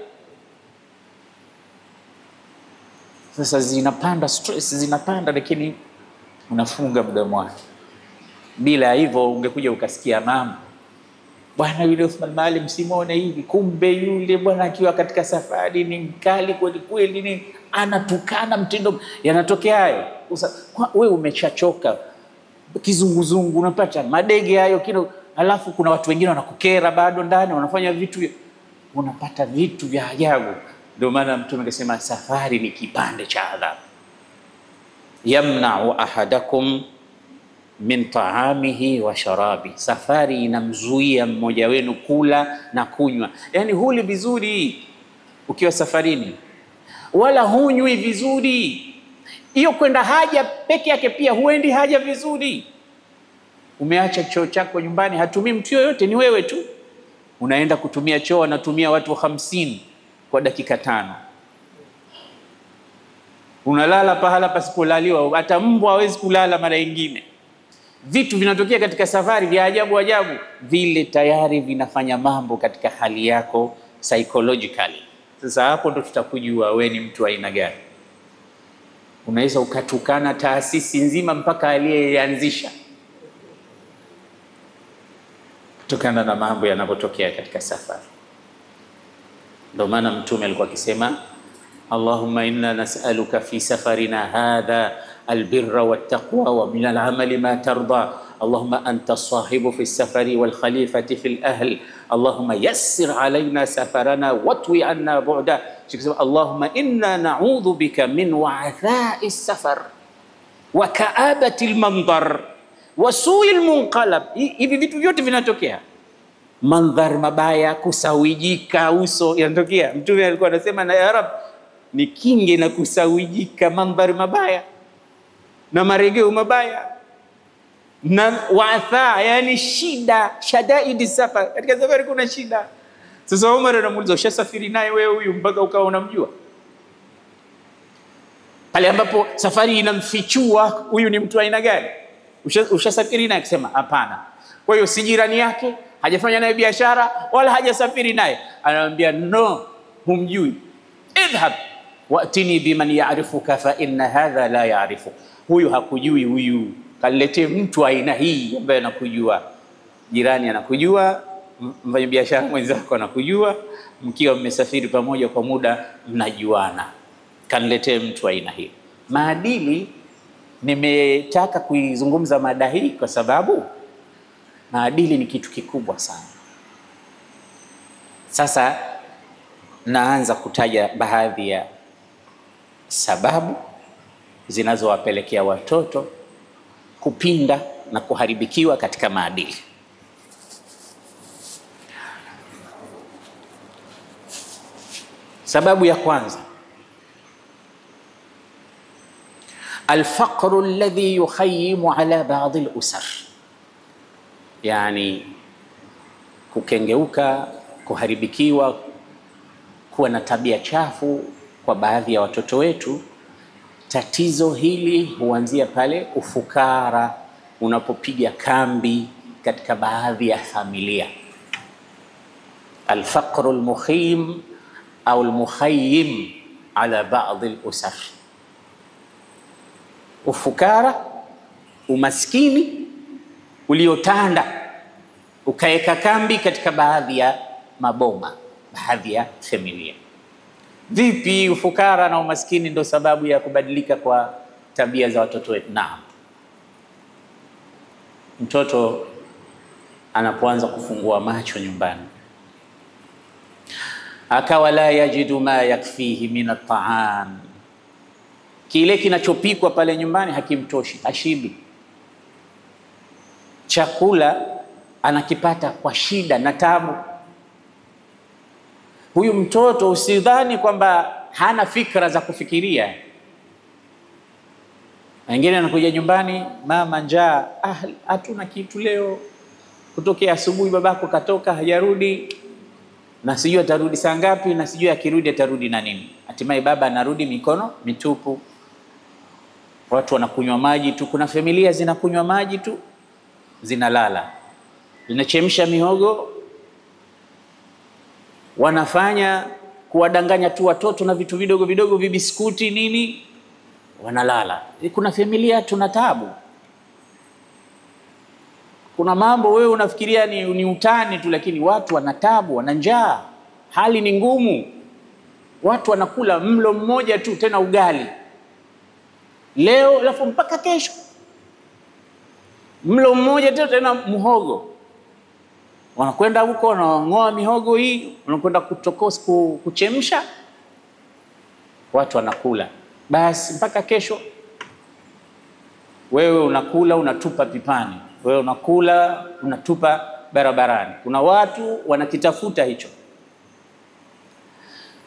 Sasa zinapanda stress, zinapanda, lakini unafunga mdomo wake. Bila hivyo ungekuja ukasikia mama, bwana yule Uthman Maalim Simone hivi, kumbe yule bwana akiwa katika safari ni mkali kweli kweli, ni anatukana mtindo. Yanatokea hayo. Wewe umeshachoka kizunguzungu, unapata madege hayo kino, alafu kuna watu wengine wanakukera bado ndani, wanafanya vitu, unapata vitu vya ajabu. Ndio maana Mtume akasema safari ni kipande cha adhabu. Yamna'u ahadakum min ta'amihi wa sharabi, safari inamzuia mmoja wenu kula na kunywa. Yani huli vizuri ukiwa safarini, wala hunywi vizuri. Hiyo kwenda haja peke yake pia huendi haja vizuri. Umeacha choo chako nyumbani, hatumii mtu yoyote, ni wewe tu. Unaenda kutumia choo, anatumia watu 50 kwa dakika 5. Unalala pahala pasipolaliwa, hata mbwa hawezi kulala mara nyingine. Vitu vinatokea katika safari vya ajabu ajabu, vile tayari vinafanya mambo katika hali yako psychologically. Sasa hapo ndo tutakujua wewe ni mtu aina gani. Unaweza ukatukana taasisi nzima mpaka aliyeanzisha, kutokana na mambo yanapotokea katika safari. Ndio maana Mtume alikuwa akisema, Allahumma inna nas'aluka fi safarina hadha albirra wattaqwa wa min al'amali ma tarda. Allahumma anta sahibu fi safari wal khalifati fil ahl. Allahumma yassir alayna safarana watwi anna bu'da. Allahumma inna na'udhu bika min wa'tha'i safar wa ka'abati al-mandar wa su'i al-munqalab. Hivi vitu vyote vinatokea. Mandhar mabaya, kusawijika uso yanatokea. Mtume alikuwa anasema, na ya Rab, ni kinge na kusawijika mandhari mabaya na maregeo mabaya na wa'tha, yani shida, shadaidi safar. Katika safari kuna shida. Sasa Umar anamuuliza, ushasafiri naye wewe huyu mpaka ukawa unamjua? Pale ambapo safari inamfichua huyu ni mtu aina gani, ushasafiri naye? Akisema hapana. Kwa hiyo si jirani yake, hajafanya naye biashara, wala hajasafiri naye. Anamwambia no, humjui. Idhhab wa'tini biman ya'rifuka fa inna hadha la ya'rifu. Huyu hakujui, huyu kalete mtu aina hii ambaye anakujua. Jirani anakujua, mfanya biashara mwenzako anakujua, mkiwa mmesafiri pamoja kwa muda mnajuana. Kaniletee mtu aina hii. Maadili, nimetaka kuizungumza mada hii kwa sababu maadili ni kitu kikubwa sana. Sasa naanza kutaja baadhi ya sababu zinazowapelekea watoto kupinda na kuharibikiwa katika maadili. Sababu ya kwanza, alfaqru alladhi yukhayyimu ala ba'd al-usar, yani kukengeuka, kuharibikiwa, kuwa na tabia chafu kwa baadhi ya watoto wetu. Tatizo hili huanzia pale ufukara unapopiga kambi katika baadhi ya familia. Alfaqru almukhim au almukhayyim ala ba'd al-usar, ufukara, umaskini uliotanda ukaeka kambi katika baadhi ya maboma, baadhi ya familia. Vipi ufukara na umaskini ndo sababu ya kubadilika kwa tabia za watoto wetu? Naam. Mtoto anapoanza kufungua macho nyumbani, akawa la yajidu ma yakfihi min at-ta'am, kile kinachopikwa pale nyumbani hakimtoshi, ashibi. Chakula anakipata kwa shida na tabu. Huyu mtoto usidhani kwamba hana fikra za kufikiria. Wengine anakuja nyumbani, mama njaa, hatuna kitu leo. Kutokea asubuhi babako katoka hajarudi, na sijui atarudi saa ngapi, na sijui akirudi atarudi na nini. Hatimaye baba anarudi mikono mitupu. Watu wanakunywa maji tu, kuna familia zinakunywa maji tu, zinalala. Linachemsha mihogo, wanafanya kuwadanganya tu watoto na vitu vidogo vidogo, vibiskuti nini, wanalala. Kuna familia tuna tabu. Kuna mambo wewe unafikiria ni utani tu, lakini watu wana tabu, wana njaa, hali ni ngumu. Watu wanakula mlo mmoja tu, tena ugali leo alafu mpaka kesho mlo mmoja tu, tena muhogo. Wanakwenda huko wanang'oa mihogo hii, wanakwenda kutokosa kuchemsha, watu wanakula basi mpaka kesho. Wewe unakula unatupa pipani, wewe unakula unatupa barabarani. Kuna watu wanakitafuta hicho.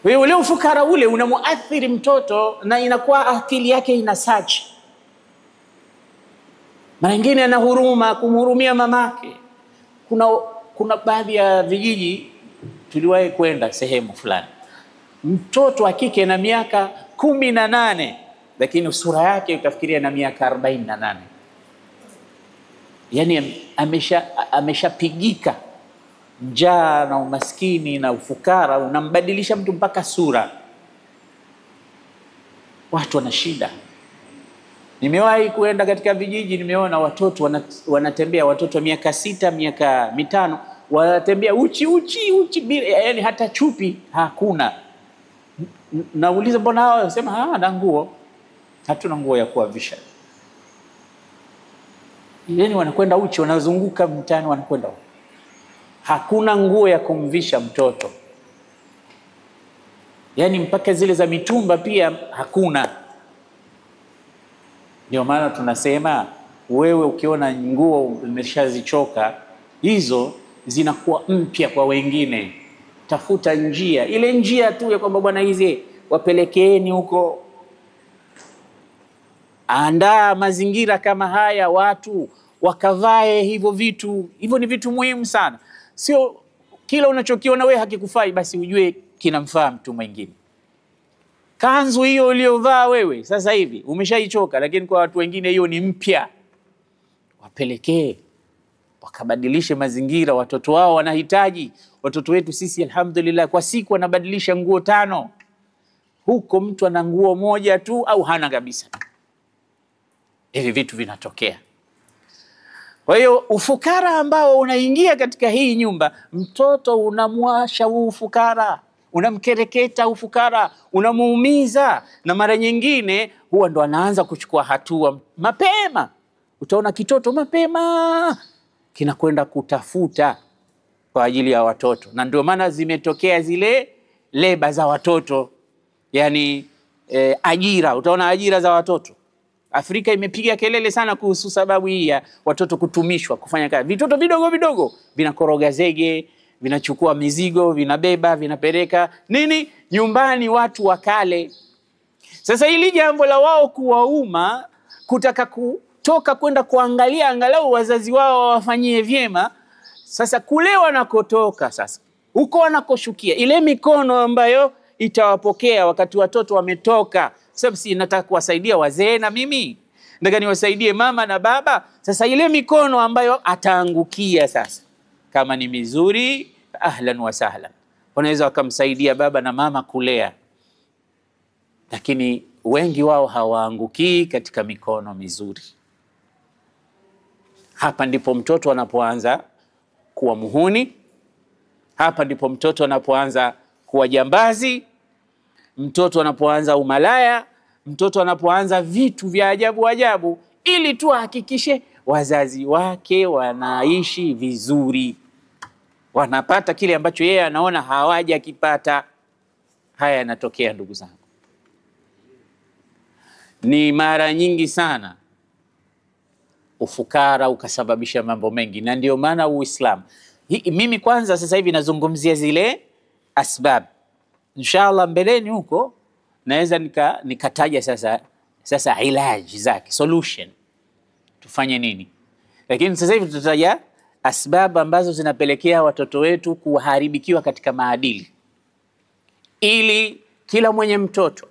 Wewe ule ufukara ule unamuathiri mtoto, na inakuwa akili yake ina search. Mara nyingine ana huruma, kumhurumia mamake. Kuna baadhi ya vijiji tuliwahi kwenda sehemu fulani, mtoto wa kike na miaka 18, lakini sura yake utafikiria na miaka 48. Yani ameshapigika. Njaa na umaskini na ufukara unambadilisha mtu mpaka sura. Watu wana shida. Nimewahi kuenda katika vijiji, nimeona watoto wanatembea, watoto wa miaka 6, miaka 5, wanatembea uchi, yani hata chupi hakuna. Nauliza mbona hao? Wanasema na nguo, hatuna nguo ya kuwavisha. Yani wanakwenda uchi, wanazunguka mtaani wanakwenda uchi. Hakuna nguo ya kumvisha mtoto. Yani mpaka zile za mitumba pia hakuna. Ndio maana tunasema wewe ukiona nguo umeshazichoka, hizo zinakuwa mpya kwa wengine. Tafuta njia, ile njia tu ya kwamba bwana hizi wapelekeeni huko. Andaa mazingira kama haya, watu wakavae hivyo vitu. Hivyo ni vitu muhimu sana. Sio kila unachokiona wewe hakikufai basi ujue kinamfaa mtu mwingine. Kanzu hiyo uliyovaa wewe sasa hivi umeshaichoka, lakini kwa watu wengine hiyo ni mpya. Wapelekee, wakabadilishe mazingira. Watoto wao wanahitaji. Watoto wetu sisi alhamdulillah kwa siku wanabadilisha nguo 5. Huko mtu ana nguo moja tu au hana kabisa. Hivi vitu vinatokea. Kwa hiyo ufukara ambao unaingia katika hii nyumba, mtoto unamwasha ufukara, unamkereketa ufukara, unamuumiza, na mara nyingine huwa ndo anaanza kuchukua hatua mapema. Utaona kitoto mapema kinakwenda kutafuta kwa ajili ya watoto, na ndio maana zimetokea zile leba za watoto, yani ajira. Utaona ajira za watoto. Afrika imepiga kelele sana kuhusu sababu hii ya watoto kutumishwa kufanya kazi. Vitoto vidogo vidogo vinakoroga zege, vinachukua mizigo, vinabeba, vinapeleka nini nyumbani watu wakale. Sasa hili jambo la wao kuwauma, kutaka kutoka kwenda kuangalia angalau wazazi wao wafanyie vyema. Sasa kule wanakotoka, sasa huko wanakoshukia, ile mikono ambayo itawapokea wakati watoto wametoka. Sababu si nataka kuwasaidia wazee, na mimi nataka niwasaidie mama na baba. Sasa ile mikono ambayo ataangukia sasa, kama ni mizuri, ahlan wa sahlan, wanaweza wakamsaidia baba na mama kulea. Lakini wengi wao hawaangukii katika mikono mizuri. Hapa ndipo mtoto anapoanza kuwa muhuni. Hapa ndipo mtoto anapoanza kuwa jambazi. Mtoto anapoanza umalaya. Mtoto anapoanza vitu vya ajabu ajabu, ili tu hakikishe wazazi wake wanaishi vizuri, wanapata kile ambacho yeye anaona hawajakipata. Haya yanatokea ndugu zangu. ni mara nyingi sana ufukara ukasababisha mambo mengi, na ndio maana Uislamu. Mimi kwanza sasa hivi nazungumzia zile asbab. Inshallah mbeleni huko naweza nikataja sasa ilaji zake, solution, tufanye nini. Lakini sasa hivi tutataja asbab ambazo zinapelekea watoto wetu kuharibikiwa katika maadili, ili kila mwenye mtoto,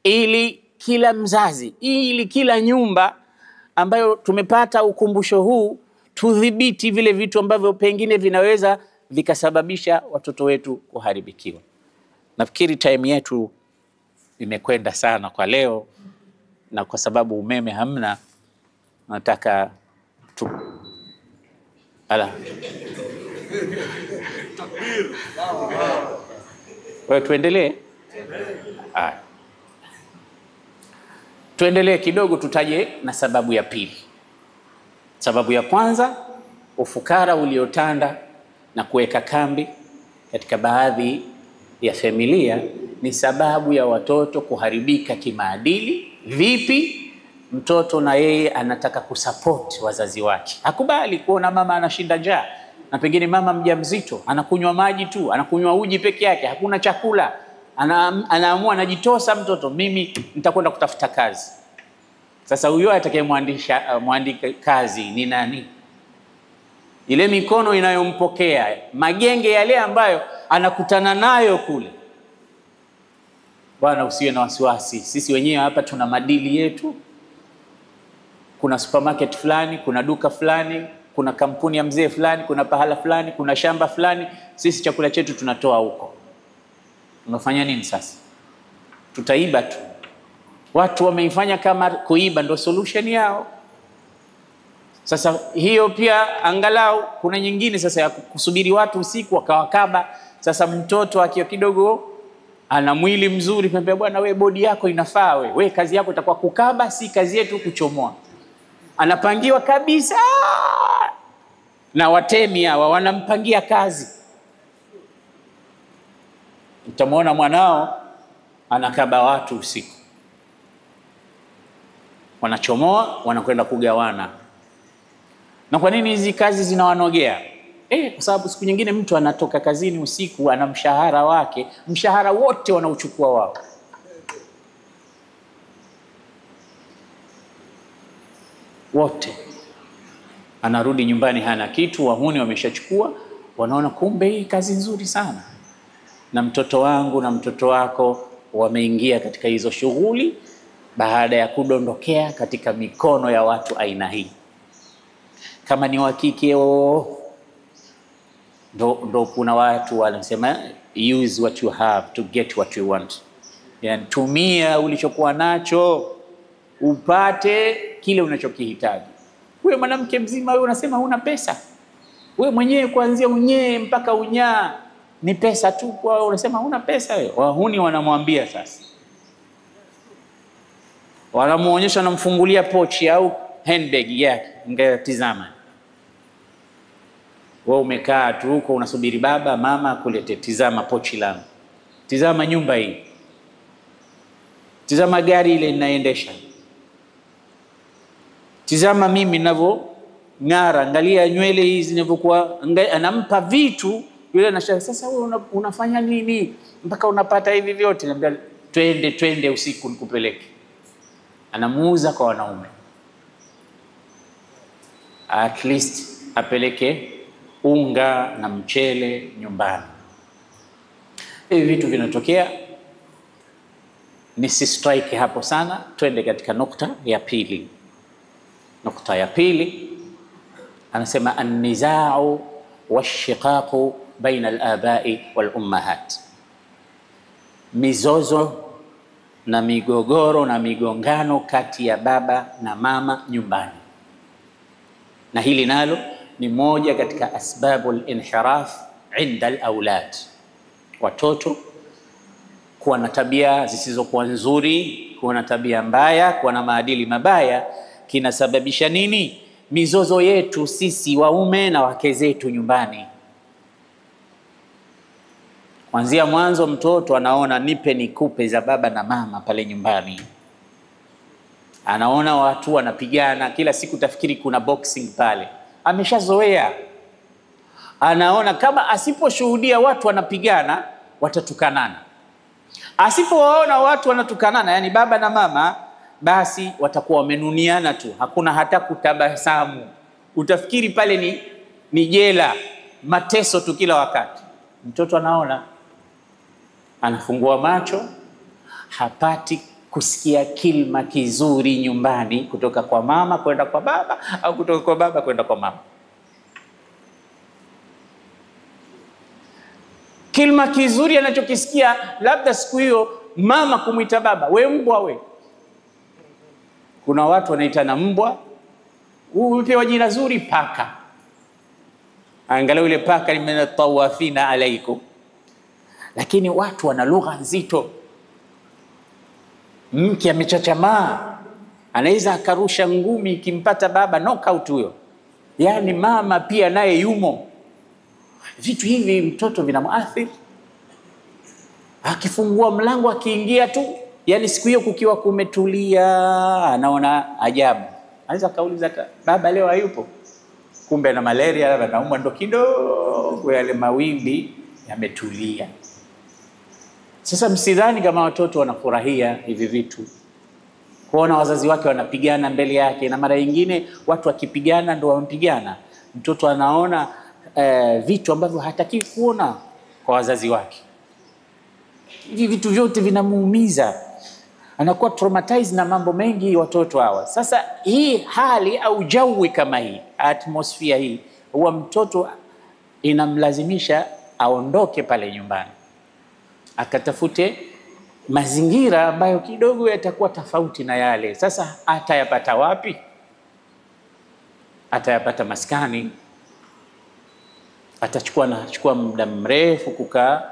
ili kila mzazi, ili kila nyumba ambayo tumepata ukumbusho huu, tudhibiti vile vitu ambavyo pengine vinaweza vikasababisha watoto wetu kuharibikiwa. Nafikiri time yetu imekwenda sana kwa leo, na kwa sababu umeme hamna, nataka tuendelee. Tuendelee kidogo, tutaje na sababu ya pili. Sababu ya kwanza, ufukara uliotanda na kuweka kambi katika baadhi ya familia ni sababu ya watoto kuharibika kimaadili. Vipi? Mtoto na yeye anataka kusupport wazazi wake, hakubali kuona mama anashinda njaa, na pengine mama mjamzito anakunywa maji tu, anakunywa uji peke yake, hakuna chakula. Anaamua, anajitosa mtoto, mimi nitakwenda kutafuta kazi. Sasa huyo atakayemwandika kazi ni nani? Ile mikono inayompokea, magenge yale ambayo anakutana nayo kule. Bwana, usiwe na wasiwasi, sisi wenyewe hapa tuna madili yetu. Kuna supermarket fulani, kuna duka fulani, kuna kampuni ya mzee fulani, kuna pahala fulani, kuna shamba fulani, sisi chakula chetu tunatoa huko. Unafanya nini sasa? Tutaiba tu. Watu wameifanya kama kuiba ndo solution yao. Sasa hiyo pia angalau kuna nyingine sasa ya kusubiri watu usiku wakawakaba. Sasa mtoto akiwa kidogo ana mwili mzuri, pembea, bwana we bodi yako inafaa, we kazi yako itakuwa kukaba, si kazi yetu kuchomoa. Anapangiwa kabisa, na watemi hawa wanampangia kazi. Utamwona mwanao anakaba watu usiku, wanachomoa, wanakwenda kugawana. Na kwa nini hizi kazi zinawanogea? Kwa sababu siku nyingine mtu anatoka kazini usiku, ana mshahara wake, mshahara wote wanauchukua wao. Wote. Anarudi nyumbani hana kitu, wahuni wameshachukua, wanaona kumbe hii kazi nzuri sana. Na mtoto wangu na mtoto wako wameingia katika hizo shughuli baada ya kudondokea katika mikono ya watu aina hii. Kama ni wa kike, ndo kuna watu wanasema use what you have to get what you want. Yani tumia ulichokuwa nacho upate kile unachokihitaji. Wewe mwanamke mzima, wewe unasema huna pesa. Wewe mwenyewe kuanzia unyee mpaka unyaa ni pesa tu, kwa unasema huna pesa wewe. Wahuni wanamwambia sasa, wanamuonyesha, namfungulia pochi au handbag yake, ngatizama. Wewe umekaa tu huko unasubiri baba mama akulete, tizama pochi langu, tizama nyumba hii, tizama gari ile ninaendesha, tizama mimi ninavyo ng'ara, angalia nywele hizi zinavyokuwa. Anampa vitu yule, anashangaa, sasa wewe unafanya nini mpaka unapata hivi vyote? Anambia twende usiku nikupeleke. Anamuuza kwa wanaume, at least apeleke unga na mchele nyumbani. Hivi vitu vinatokea. Nisistrike hapo sana, twende katika nukta ya pili. Nukta ya pili anasema an-niza'u wash-shiqaqu baina al-aba'i wal-ummahat. Mizozo na migogoro na migongano kati ya baba na mama nyumbani. Na hili nalo ni moja katika asbabul inhiraf inda al-aulad. Watoto kuwa na tabia zisizokuwa nzuri, kuwa na tabia mbaya, kuwa na maadili mabaya, kinasababisha nini? Mizozo yetu sisi waume na wake zetu nyumbani. Kuanzia mwanzo mtoto anaona nipe nikupe za baba na mama pale nyumbani. anaona watu wanapigana kila siku, tafikiri kuna boxing pale, ameshazoea. Anaona kama asiposhuhudia watu wanapigana watatukanana, asipowaona watu wanatukanana, yani baba na mama, basi watakuwa wamenuniana tu, hakuna hata kutabasamu. Utafikiri pale ni jela, mateso tu kila wakati. Mtoto anaona, anafungua macho, hapati kusikia kilma kizuri nyumbani kutoka kwa mama kwenda kwa baba, au kutoka kwa baba kwenda kwa mama. Kilma kizuri anachokisikia labda siku hiyo mama kumuita baba, we mbwa we. Kuna watu wanaitana mbwa, upewa jina zuri paka. Angalau ile paka ni tawafina alaikum. Lakini watu wana lugha nzito. Mke amechachamaa, anaweza akarusha ngumi kimpata baba, knockout huyo. Yani mama pia naye yumo. Vitu hivi mtoto vinamuathiri. Akifungua mlango akiingia tu, yani siku hiyo kukiwa kumetulia, anaona ajabu. Anaweza kauliza baba leo hayupo. Kumbe ana malaria, anaumwa ndo kidogo, yale mawimbi yametulia. Sasa msidhani kama watoto wanafurahia hivi vitu, kuona wazazi wake wanapigana mbele yake, na mara nyingine watu wakipigana ndo wampigana. Mtoto anaona vitu ambavyo hataki kuona kwa wazazi wake. Hivi vitu vyote vinamuumiza, anakuwa traumatized na mambo mengi watoto hawa. Sasa hii hali au jawi kama hii, atmosphere hii, huwa mtoto inamlazimisha aondoke pale nyumbani, akatafute mazingira ambayo kidogo yatakuwa tofauti na yale. Sasa atayapata wapi? Atayapata maskani. Atachukua muda mrefu kukaa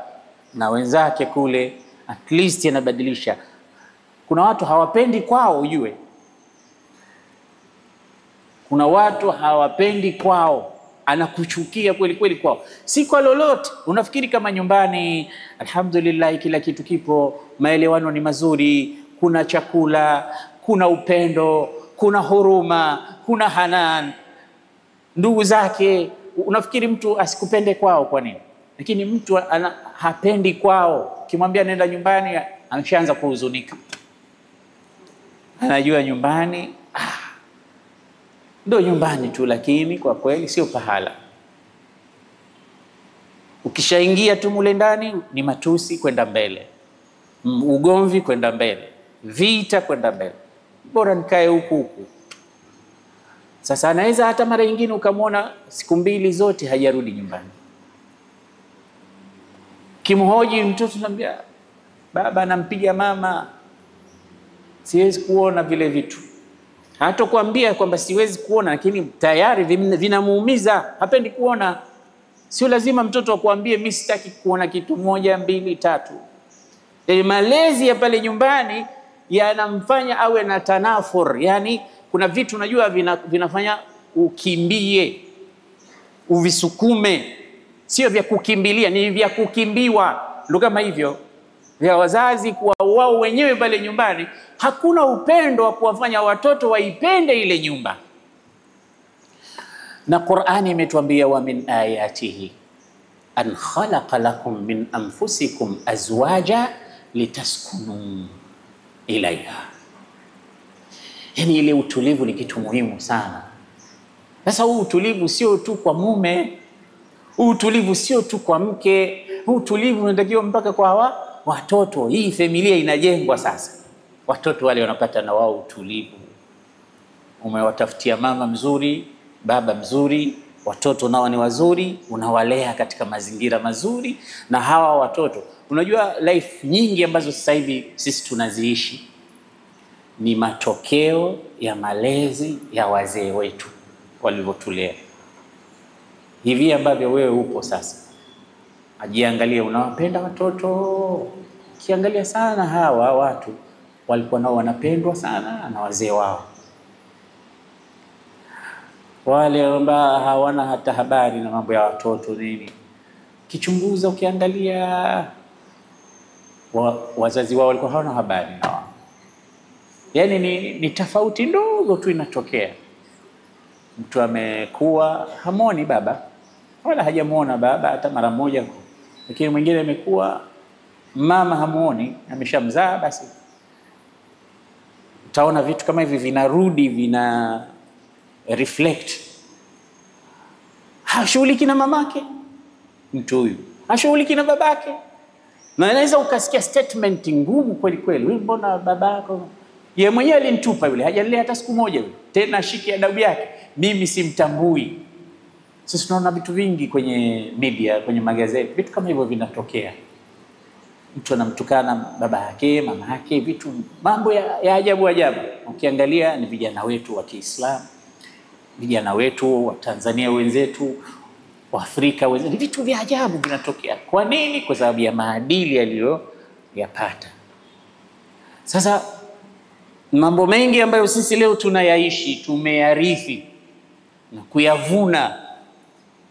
na wenzake kule, at least yanabadilisha. Kuna watu hawapendi kwao, ujue. Kuna watu hawapendi kwao, anakuchukia kweli kweli kwao. Si kwa lolote, unafikiri kama nyumbani alhamdulillah kila kitu kipo, maelewano ni mazuri, kuna chakula, kuna upendo, kuna huruma, kuna hanan, ndugu zake. Unafikiri mtu asikupende kwao kwa nini? Lakini mtu hapendi kwao, ukimwambia nenda nyumbani ameshaanza kuhuzunika. Anajua nyumbani ndo nyumbani tu, lakini kwa kweli sio pahala. Ukishaingia tu mule ndani ni matusi kwenda mbele, ugomvi kwenda mbele, vita kwenda mbele. Bora nikae huku huku. Sasa anaweza hata mara nyingine ukamwona siku mbili zote hajarudi nyumbani. Kimhoji mtoto anambia baba anampiga mama, siwezi kuona vile vitu. Hata kuambia kwamba siwezi kuona, lakini tayari vinamuumiza, hapendi kuona. Sio lazima mtoto akuambie mimi sitaki kuona kitu 1, 2, 3. Malezi ya pale nyumbani yanamfanya awe na tanafur, yani kuna vitu unajua vinafanya ukimbie, uvisukume. Sio vya kukimbilia, ni vya kukimbiwa. Ndio kama hivyo vya wazazi kwa wao wenyewe pale nyumbani. Hakuna upendo wa kuwafanya watoto waipende ile nyumba. Na Qur'ani imetuambia wa min ayatihi an khalaqa lakum min anfusikum azwaja litaskunu ilaiha. Yani ile utulivu ni kitu muhimu sana. Sasa huu utulivu sio tu kwa mume, huu utulivu sio tu kwa mke, huu utulivu unatakiwa mpaka kwa watoto. Hii familia inajengwa sasa, watoto wale wanapata na wao utulivu. Umewatafutia mama mzuri, baba mzuri, watoto nao ni wazuri, unawalea katika mazingira mazuri. Na hawa watoto, unajua life nyingi ambazo sasa hivi sisi tunaziishi ni matokeo ya malezi ya wazee wetu walivyotulea. Hivi ambavyo wewe upo sasa, ajiangalie, unawapenda watoto. Kiangalia sana hawa watu walikuwa nao wanapendwa sana na wazee wao. Wale ambao hawana hata habari na mambo ya watoto nini, kichunguza ukiangalia wazazi wao walikuwa hawana habari na wao. Yani ni tofauti ndogo tu inatokea. Mtu amekuwa hamuoni baba wala hajamuona baba hata mara moja, lakini mwingine amekuwa mama hamuoni, ameshamzaa, basi utaona vitu kama hivi vinarudi, vina reflect. Hashughuliki na mamake mtu huyu, hashughuliki na babake, na inaweza ukasikia statement ngumu kweli kweli, wewe mbona babako yeye mwenyewe alinitupa yule, hajanilea hata siku moja yule, tena ashike adabu yake, mimi simtambui. Sisi tunaona vitu vingi kwenye media, kwenye magazeti, vitu kama hivyo vinatokea. Mtu anamtukana baba yake, mama yake, vitu mambo ya ajabu ajabu. Ukiangalia ni vijana wetu wa Kiislamu, vijana wetu wa Tanzania wenzetu, wa Afrika wenzetu, vitu vya ajabu vinatokea. Kwa nini? Kwa sababu ya maadili aliyoyapata. Sasa mambo mengi ambayo sisi leo tunayaishi, tumeyarithi na kuyavuna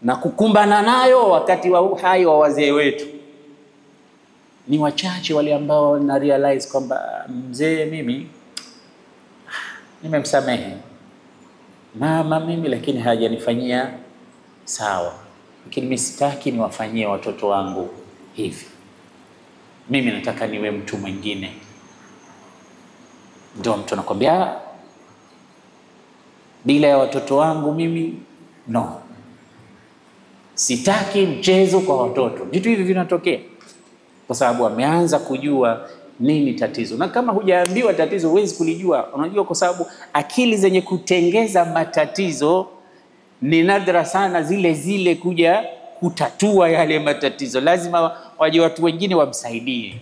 na kukumbana nayo wakati wa uhai wa wazee wetu, ni wachache wale ambao na realize kwamba mzee mimi nimemsamehe mama mimi, lakini hajanifanyia sawa, lakini mimi sitaki niwafanyie watoto wangu hivi, mimi nataka niwe mtu mwingine. Ndio mtu anakuambia bila ya watoto wangu mimi no, sitaki mchezo kwa watoto. Vitu hivi vinatokea kwa sababu ameanza kujua nini tatizo. Na kama hujaambiwa tatizo huwezi kulijua. Unajua, kwa sababu akili zenye kutengeza matatizo ni nadra sana zile kuja kutatua yale matatizo. Lazima waje watu wengine wamsaidie.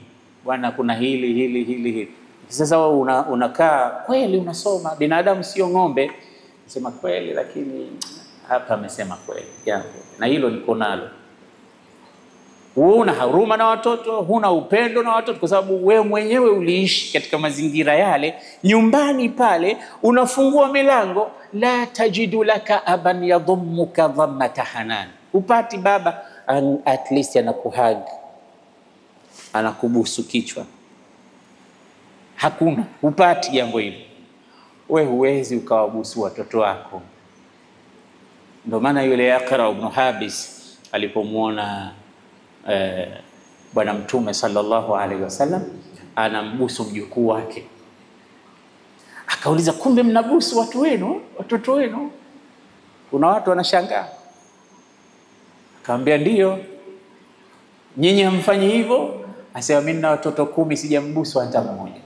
Bwana, kuna hili. Sasa unakaa kweli, unasoma, binadamu sio ng'ombe, unasema kweli, lakini hapa amesema kweli jambo, na hilo niko nalo. Huna huruma na watoto, huna upendo na watoto, kwa sababu wewe mwenyewe uliishi katika mazingira yale. Nyumbani pale unafungua milango, la tajidu laka aban yadhummuka dhammata hanan. Upati baba at least anakuhug, anakubusu kichwa. Hakuna, upati jambo hilo. Wewe huwezi ukawabusu watoto wako. Ndio maana yule Aqra ibn Habis alipomuona Bwana Mtume sallallahu alaihi wasallam anambusu mjukuu wake, akauliza, kumbe mnabusu watoto wenu? Kuna watu wanashangaa. Akamwambia, ndio. Nyinyi hamfanyi hivyo? Asema, mimi na watoto 10 sijambusu hata mmoja.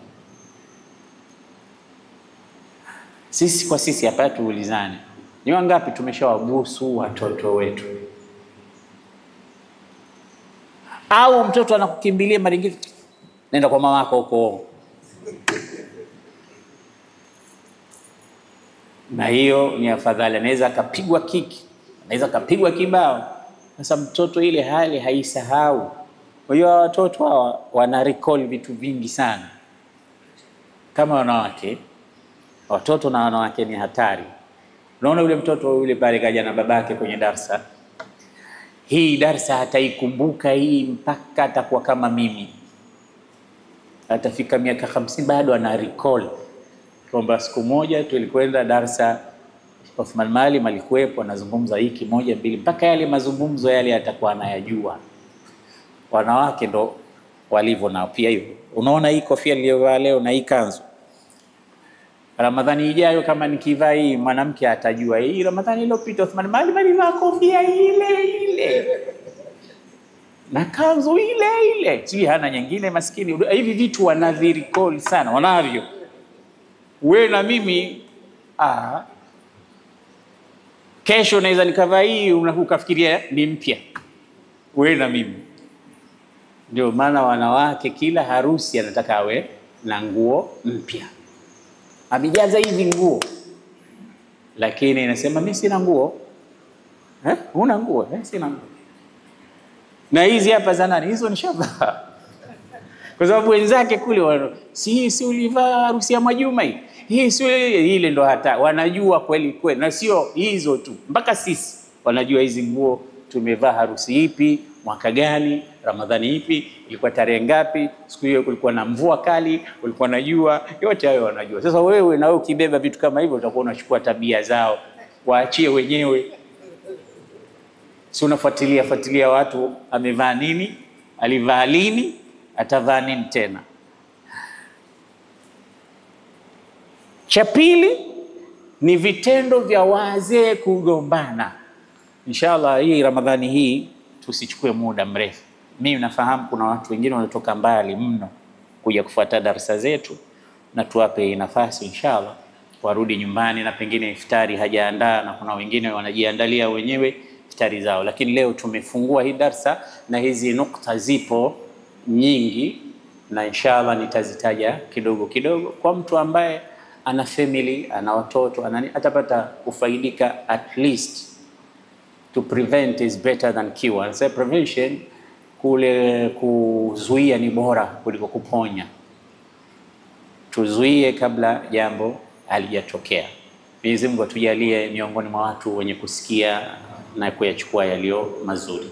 Sisi kwa sisi hapa tuulizane, ni wangapi tumeshawabusu watoto wetu? Au mtoto anakukimbilia maringiti, nenda kwa mama yako huko. Na hiyo ni afadhali, anaweza akapigwa kiki, anaweza akapigwa kibao. Sasa mtoto ile hali haisahau. Kwa hiyo watoto hawa wana recall vitu vingi sana. Kama wanawake, watoto na wanawake ni hatari. Unaona yule mtoto yule pale kaja na babake kwenye darasa. Hii darasa hataikumbuka hii mpaka atakuwa kama mimi. Atafika miaka 50 bado ana recall. Kwamba siku moja tulikwenda darasa, Othman Maalim alikuwepo anazungumza hiki 1 2, mpaka yale mazungumzo yale atakuwa anayajua. Wanawake ndo walivyo nao pia hivyo. Unaona hii kofia niliyovaa leo na hii kanzu, Ramadhani ijayo kama nikivaa hii, mwanamke atajua hii Ramadhani iliyopita Othman Maalim alivaa kofia ile na kanzu ile. Sio hana nyingine maskini. Hivi vitu wanadhirikoli sana, wanavyo. Wewe na mimi kesho naweza nikavaa hii unakufikiria ni mpya. Wewe na mimi. Ndio maana wanawake kila harusi anataka awe na nguo mpya. Amejaza hizi nguo, lakini inasema mimi sina nguo. Huna nguo? Sina nguo. Na hizi hapa za nani? Hizo nishavaa. Kwa sababu wenzake kule si ulivaa harusi ya Mwajuma hii. Hii sio ile, ndo hata wanajua kweli kweli. Na sio hizo tu, mpaka sisi wanajua hizi nguo tumevaa harusi ipi, mwaka gani, Ramadhani ipi, ilikuwa tarehe ngapi, siku hiyo kulikuwa na mvua kali, kulikuwa na jua, yote hayo wanajua. Sasa wewe na wewe ukibeba vitu kama hivyo utakuwa unachukua tabia zao, waachie wenyewe. Si unafuatilia watu amevaa nini, alivaa lini, atavaa nini tena. Cha pili ni vitendo vya wazee kugombana. Inshallah hii Ramadhani hii tusichukue muda mrefu. Mimi nafahamu kuna watu wengine wanatoka mbali mno kuja kufuata darasa zetu, na tuwape nafasi inshallah warudi nyumbani, na pengine iftari hajaandaa, na kuna wengine wanajiandalia wenyewe iftari zao. Lakini leo tumefungua hii darsa na hizi nukta zipo nyingi, na inshallah nitazitaja kidogo kidogo. Kwa mtu ambaye ana family, ana watoto, atapata kufaidika. At least to prevent is better than cure. So prevention, kule kuzuia ni bora kuliko kuponya. Tuzuie kabla jambo halijatokea. Mwenyezi Mungu atujalie miongoni mwa watu wenye kusikia na kuyachukua yaliyo mazuri.